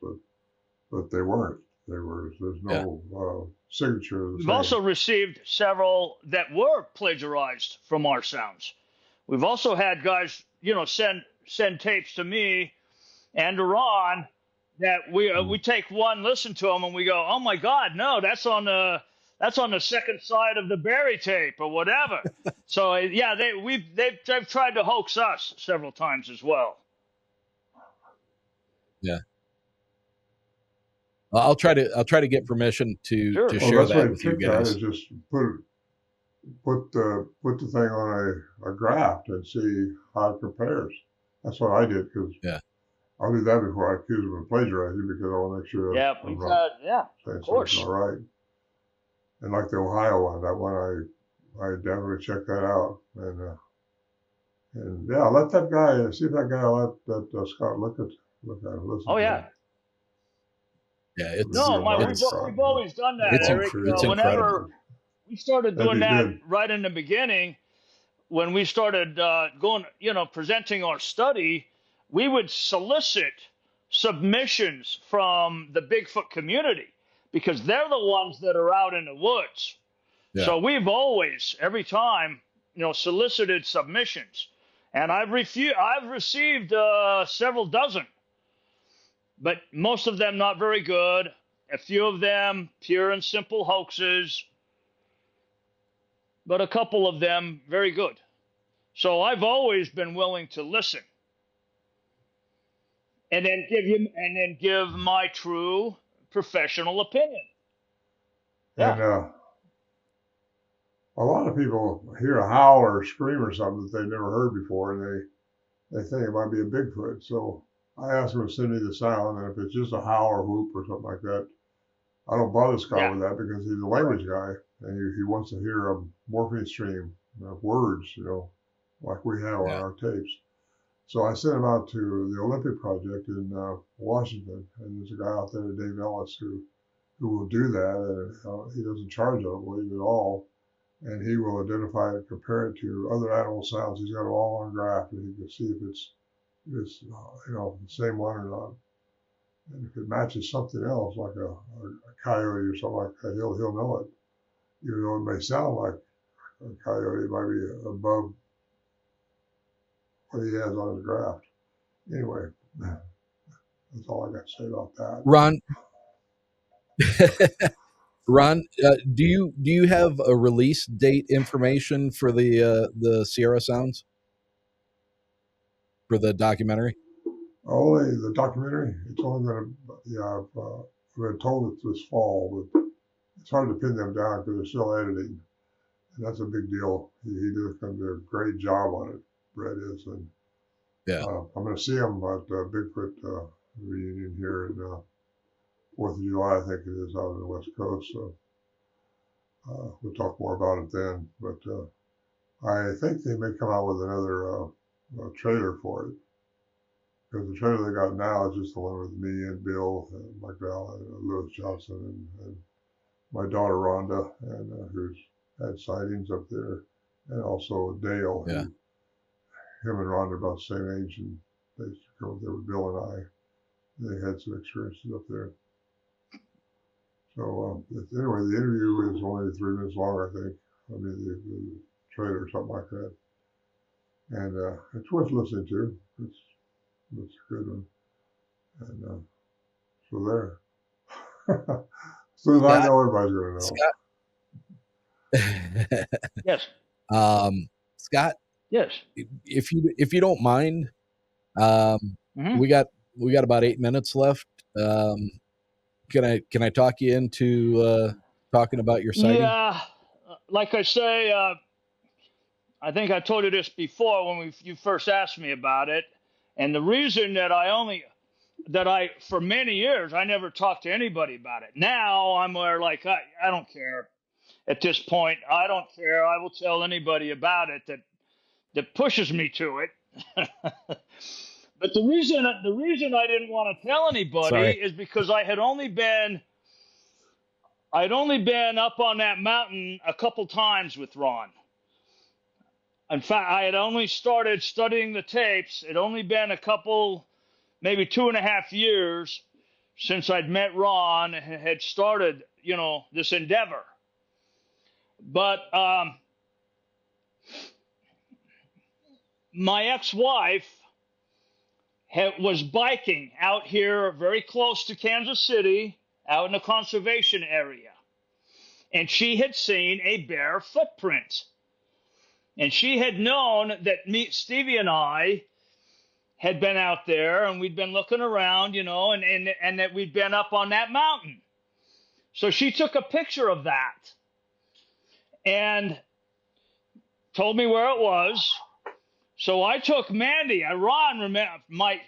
but they weren't. There's no signature of the we've same. also received several that were plagiarized from our sounds. We've also had guys, send tapes to me and to Ron that we take one, listen to them, and we go, "Oh my God, no, that's on the second side of the Barry tape or whatever." So yeah, they've tried to hoax us several times as well. Yeah. I'll try to get permission to share that with you guys. Is just put the thing on a graph and see how it compares. That's what I did, because I'll do that before I accuse them of plagiarizing, because I want to make sure of course, all right. And like the Ohio one, that one I definitely checked that out, and yeah, let that guy see if that guy let Scott look at him. Listen. Oh yeah. Yeah, we've always done that, Eric. Whenever we started doing that right in the beginning, when we started presenting our study, we would solicit submissions from the Bigfoot community, because they're the ones that are out in the woods. Yeah. So we've always, every time, solicited submissions, and I've received several dozen. But most of them not very good. A few of them pure and simple hoaxes. But a couple of them very good. So I've always been willing to listen. And then give my true professional opinion. Yeah. And a lot of people hear a howl or a scream or something that they've never heard before, and they think it might be a Bigfoot. So I asked him to send me the sound, and if it's just a howl or whoop or something like that, I don't bother Scott with that, because he's a language guy, and he wants to hear a morphine stream of words, like we have on our tapes. So I sent him out to the Olympic Project in Washington, and there's a guy out there, Dave Ellis, who will do that, and he doesn't charge, I don't believe, at all. and he will identify it, compare it to other animal sounds. He's got them all on a graph, and he can see if it's the same one or not. And if it matches something else, like a coyote or something like that, he'll know it. Even though it may sound like a coyote, it might be above what he has on his graph. Anyway, that's all I got to say about that. Ron, Ron, do you have a release date information for the Sierra Sounds, for the documentary? Only the documentary. It's only going to. I've been told it's this fall, but it's hard to pin them down because they're still editing, and that's a big deal. He did a great job on it. Brett is, and Yeah. I'm going to see him at Bigfoot reunion here in 4th of July, I think it is, out on the West Coast. So we'll talk more about it then. But I think they may come out with another trailer for it, because the trailer they got now is just the one with me and Bill and Mike Val and Lewis Johnson and my daughter Rhonda, and who's had sightings up there, and also Dale. Yeah. Him and Rhonda about the same age, and they used to go there with Bill and I. They had some experiences up there. So anyway, the interview is only 3 minutes long, I think. I mean, the trailer or something like that. And it's worth listening to. It's a good one. And so there. As soon as I know, everybody's going to know. Scott? Yes. Scott? Yes. If you don't mind, we got about 8 minutes left. Can I talk you into talking about your sighting? Yeah, like I say, I think I told you this before when you first asked me about it, and the reason that for many years I never talked to anybody about it. Now I'm where like I don't care. At this point, I don't care. I will tell anybody about it that pushes me to it. But the reason I didn't want to tell anybody is because I'd only been up on that mountain a couple times with Ron. In fact, I had only started studying the tapes. It'd only been a couple, maybe 2.5 years since I'd met Ron and had started, this endeavor. But my ex-wife was biking out here very close to Kansas City, out in the conservation area. And she had seen a bear footprint. And she had known that Stevie and I had been out there, and we'd been looking around, and that we'd been up on that mountain. So she took a picture of that and told me where it was. So I took Mandy. Ron might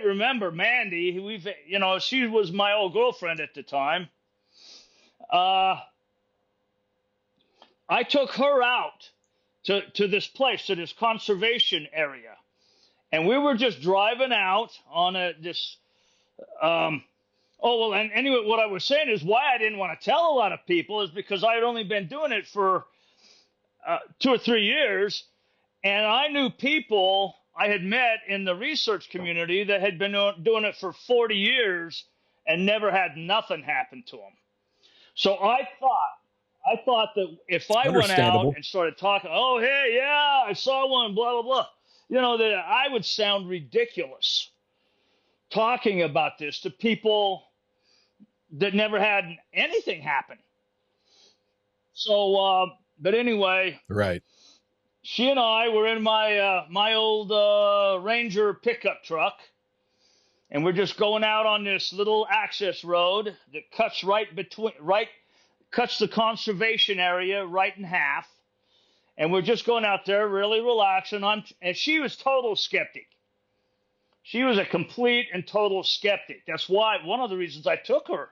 remember Mandy. She was my old girlfriend at the time. I took her out to this place, to this conservation area, and we were just driving out on and anyway, what I was saying is why I didn't want to tell a lot of people is because I had only been doing it for 2 or 3 years, and I knew people I had met in the research community that had been doing it for 40 years and never had nothing happen to them. So I thought that if I went out and started talking, oh, hey, yeah, I saw one, blah, blah, blah, that I would sound ridiculous talking about this to people that never had anything happen. So, but anyway. Right. She and I were in my old Ranger pickup truck, and we're just going out on this little access road that cuts cuts the conservation area right in half, and we're just going out there really relaxing. And she was total skeptic. She was a complete and total skeptic. That's why one of the reasons I took her.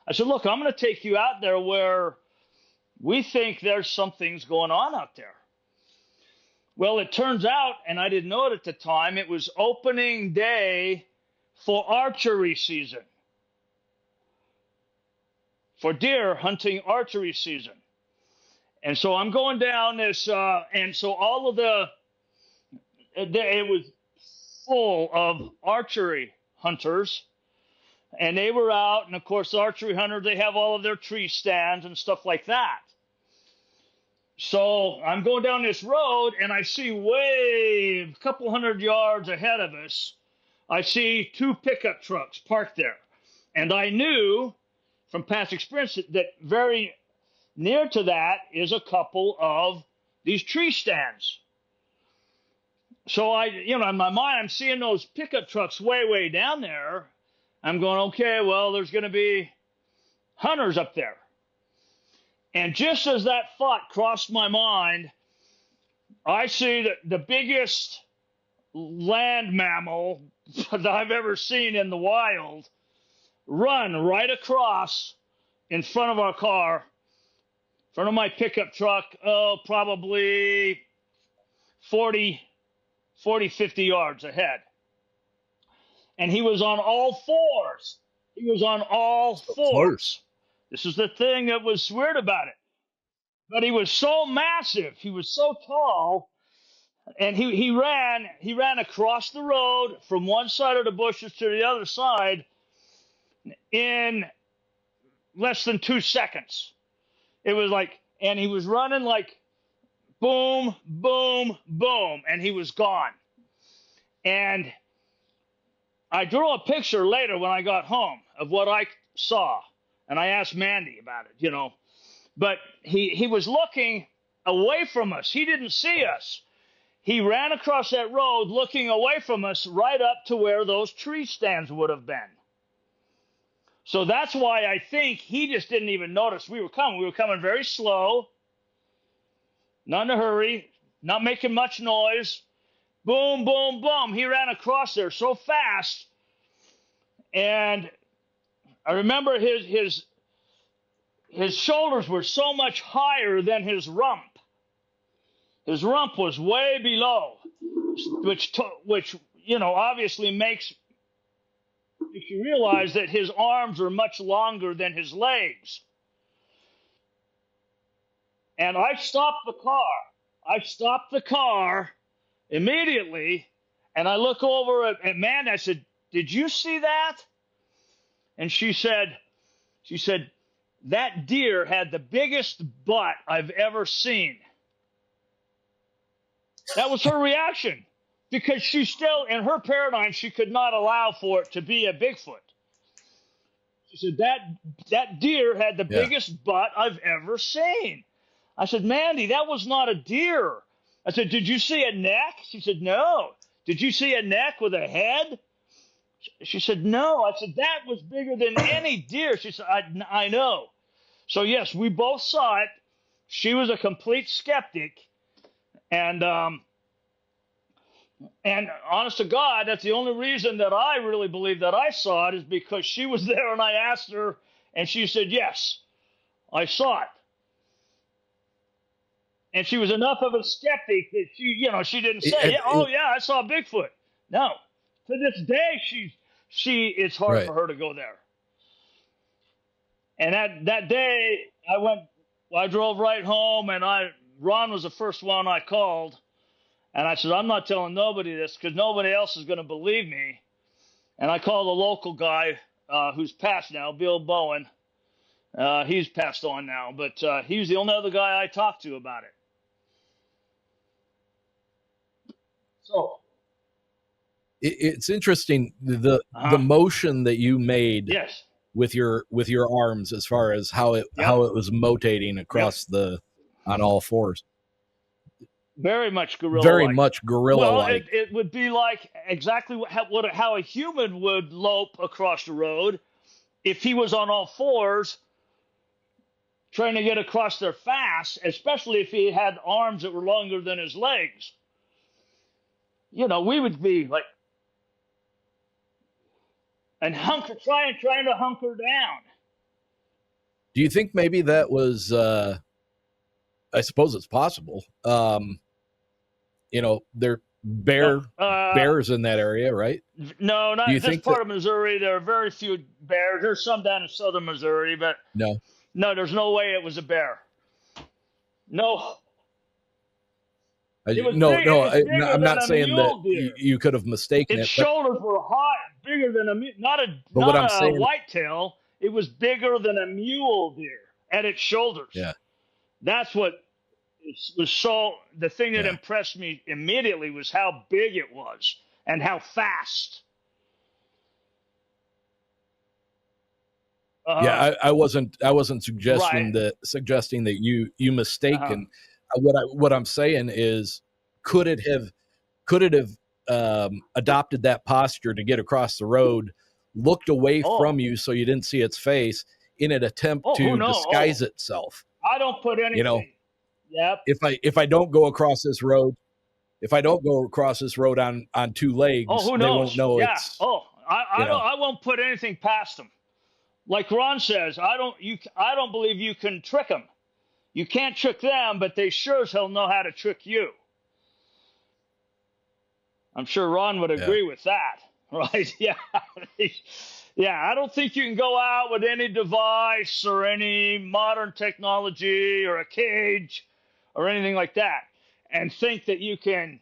I said, look, I'm going to take you out there where we think there's some things going on out there. Well, it turns out, and I didn't know it at the time, it was opening day for archery season, for deer hunting archery season. And so I'm going down this, and so all of it was full of archery hunters, and they were out. And of course, the archery hunters, they have all of their tree stands and stuff like that. So I'm going down this road, and I see way a couple hundred yards ahead of us, I see 2 pickup trucks parked there. And I knew from past experience that very near to that is a couple of these tree stands. So in my mind, I'm seeing those pickup trucks way down there. I'm going, okay, well, there's going to be hunters up there. And just as that thought crossed my mind, I see that the biggest land mammal that I've ever seen in the wild run right across in front of our car, in front of my pickup truck, probably 40, 50 yards ahead. And he was on all fours. He was on all fours. This is the thing that was weird about it. But he was so massive. He was so tall. And he ran across the road from one side of the bushes to the other side in less than 2 seconds. It was like, and he was running like boom, boom, boom, and he was gone. And I drew a picture later when I got home of what I saw, and I asked Mandy about it, But he was looking away from us. He didn't see us. He ran across that road looking away from us right up to where those tree stands would have been. So that's why I think he just didn't even notice we were coming. We were coming very slow, not in a hurry, not making much noise. Boom, boom, boom. He ran across there so fast. And I remember his shoulders were so much higher than his rump. His rump was way below, which obviously makes you realize that his arms are much longer than his legs. And I stopped the car. I stopped the car immediately, and I look over at Amanda. I said, "Did you see that?" And she said, "That deer had the biggest butt I've ever seen." That was her reaction, because she still, in her paradigm, she could not allow for it to be a Bigfoot. She said, that deer had the biggest butt I've ever seen. I said, "Mandy, that was not a deer." I said, "Did you see a neck?" She said, "No." "Did you see a neck with a head?" She said, "No." I said, "That was bigger than any deer." She said, I know. So, yes, we both saw it. She was a complete skeptic. And honest to God, that's the only reason that I really believe that I saw it, is because she was there and I asked her, and she said, "Yes, I saw it." And she was enough of a skeptic that she didn't say, "Oh yeah, I saw Bigfoot." No, to this day, it's hard for her to go there. And that day, I drove right home, and Ron was the first one I called, and I said, "I'm not telling nobody this because nobody else is going to believe me." And I called a local guy who's passed now, Bill Bowen. He's passed on now, but he was the only other guy I talked to about it. So it's interesting the motion that you made yes. with your arms, as far as how it was motating across on all fours. Very much gorilla-like. Very much gorilla-like. Well, it would be like exactly how a human would lope across the road if he was on all fours trying to get across there fast, especially if he had arms that were longer than his legs. We would be like, and trying to hunker down. Do you think maybe that was, I suppose it's possible. There bears in that area, right? No, not in this part of Missouri. There are very few bears. There's some down in southern Missouri, but no, there's no way it was a bear. No, it was No, big. no, It's bigger I'm than not a saying that mule deer. you could have mistaken Its it, but shoulders were high, bigger than not what I'm a saying, whitetail. It was bigger than a mule deer at its shoulders. yeah, That's what was so. The thing that yeah. impressed me immediately was how big it was and how fast. Yeah, I wasn't Right. suggesting that you Uh-huh. mistaken. What I'm saying is, could it have adopted that posture to get across the road, looked away Oh, from you so you didn't see its face in an attempt oh, who to knows? Oh, disguise itself? I don't put You know, anything. Yep. if I don't go across this road, on two Oh, legs, who they won't knows? know Yeah. it's, Oh, you know. I won't put anything past them. Like Ron says, I don't believe you can trick them. You can't trick them, but they sure as hell know how to trick you. I'm sure Ron would Yeah. agree with that, right? Yeah. Yeah, I don't think you can go out with any device or any modern technology or a cage or anything like that and think that you can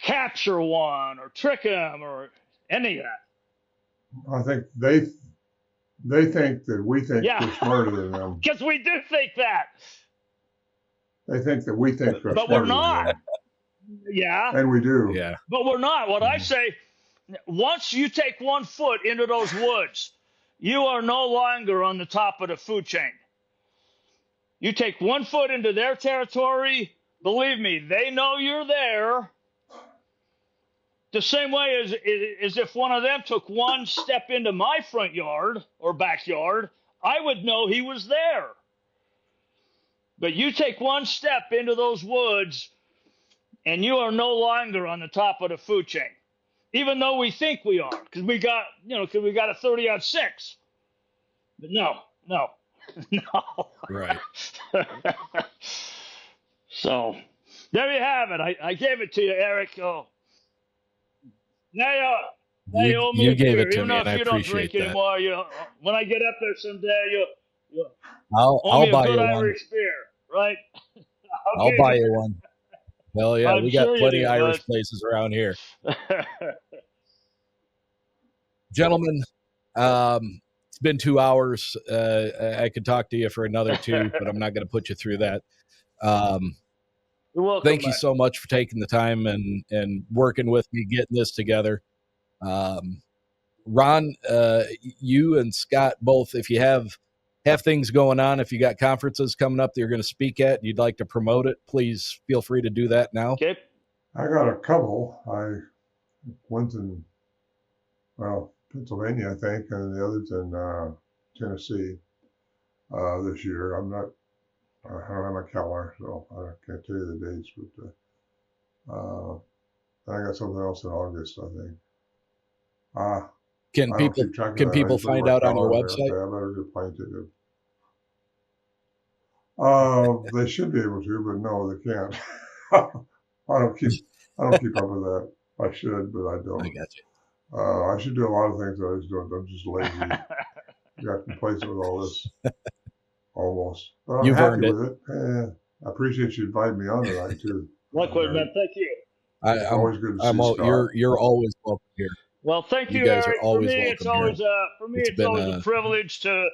capture one or trick them or any of that. I think they think that we think Yeah, we're smarter than them. because we do think that, They think that we think we're but we're smarter than not. them. Yeah, And we do. Yeah. but we're not. What I Mhm. say, once you take 1 foot into those woods, you are no longer on the top of the food chain. You take 1 foot into their territory, believe me, they know you're there. The same way as if one of them took one step into my front yard or backyard, I would know he was there. But you take one step into those woods, and you are no longer on the top of the food chain, even though we think we are, because we got a 30-06. But no, no. Right. So there you have it. I gave it to you, Eric. Oh, now you owe me You a gave beer, it to even me, though and if I you don't drink appreciate that. anymore. When I get up there someday, you owe I'll me a buy good you one. Irish beer, right? I'll Okay, buy you one. Hell yeah, I'm we got sure you plenty do, of Irish places around here. bud. Gentlemen, it's been 2 hours. I could talk to you for another 2, but I'm not going to put you through that. You're welcome, Thank you man. so much for taking the time and working with me, getting this together. Ron, you and Scott both, if you have things going on, if you got conferences coming up that you're going to speak at and you'd like to promote it, please feel free to do that now. Okay. I got a couple. One's in Pennsylvania, I think, and the other's in Tennessee this year. I don't have my calendar, so I can't tell you the dates, but I got something else in August, I think. Can I don't people keep track of that. I just put find my out on your calendar website? there. Okay, I better get plane ticket. They should be able to, but no, they can't. I don't keep up with that. I should, but I don't. I got you. I should do a lot of things that I just don't. I'm just lazy. I got complacent with all this, almost. But I'm You've happy earned it. with it. I appreciate you inviting me on tonight too. Likewise, man. Thank you. It's always good to see Scott. You're always welcome here. Well, thank You you, guys are Eric. always For me, welcome it's always here. It's been a privilege to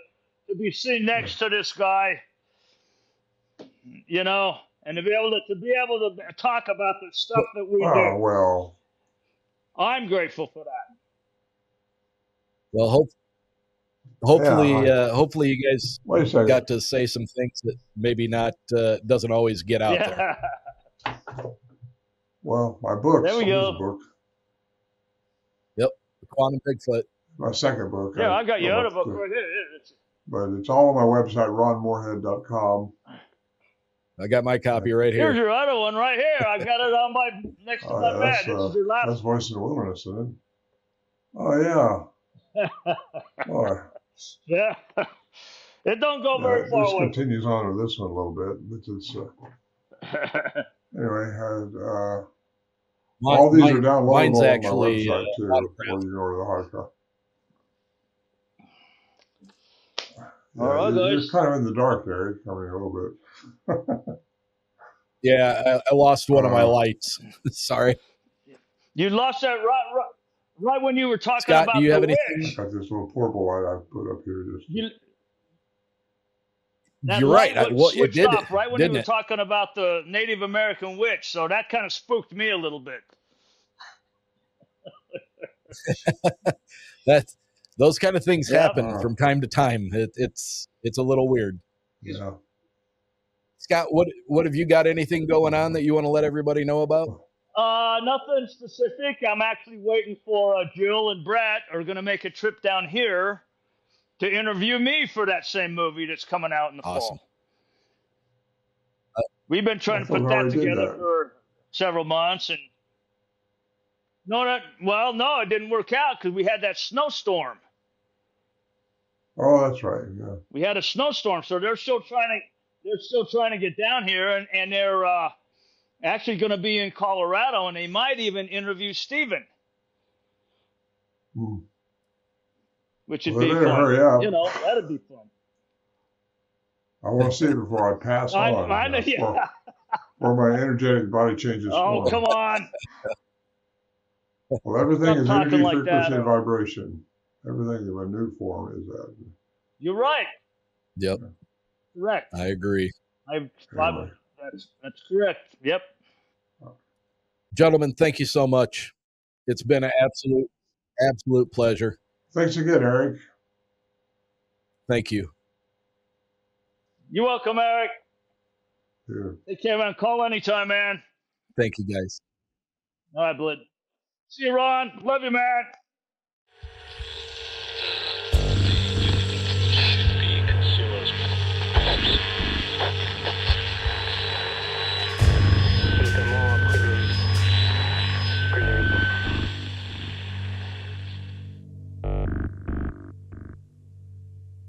be sitting next to this guy, and to be able to talk about the stuff that we do. Well, I'm grateful for that. well, hopefully, Yeah, hopefully you guys wait a second. got to say some things that maybe not doesn't always get out there. Well, my book. There we go. A book. Yep, the Quantum Bigfoot. My second book. Yeah, I got your other book right here. But it's all on my website, ronmorehead.com. I got my copy right Here's here. your other one right here. I got it on my next to my bed. This is your last. That's Voice in the Wilderness, isn't it? Oh yeah. Boy. Yeah. It don't go very far This away. continues on with this one a little bit, but it's anyway. All these are downloadable mine's on my actually, website too, or you can order the hard copy. All right, you're guys. kind of in the dark there. It's coming a little bit. Yeah, I lost one of my lights. Sorry. You lost that right when you were talking Scott, about do you have the anything? witch. I got this little portable light I put up here. That You're light right. was It switched did, off right when you didn't were it? talking about the Native American witch, so that kind of spooked me a little bit. Those kind of things Yep. happen from time to time. It's a little weird. Yeah. Scott, what have you got anything going on that you want to let everybody know about? Nothing specific. I'm actually waiting for Jill and Brett are going to make a trip down here to interview me for that same movie that's coming out in the Awesome. fall. We've been trying to put that together for several months, and no, it didn't work out because we had that snowstorm. Oh, that's right. Yeah. We had a snowstorm, so they're still trying to get down here, and they're actually going to be in Colorado, and they might even interview Steven. Which would be fun. Hurry up. You know, that'd be fun. I want to see it before I pass on. I know, yeah. Or my energetic body changes form. Oh, come on. Well, everything is energy, like frequency, and vibration. Everything in my new form is that. You're right. Yep. Correct. I agree. That's correct. Yep. Gentlemen, thank you so much. It's been an absolute pleasure. Thanks again, Eric. Thank you. You're welcome, Eric. Yeah. Take care, man. Call anytime, man. Thank you, guys. All right, Blid. See you, Ron. Love you, man.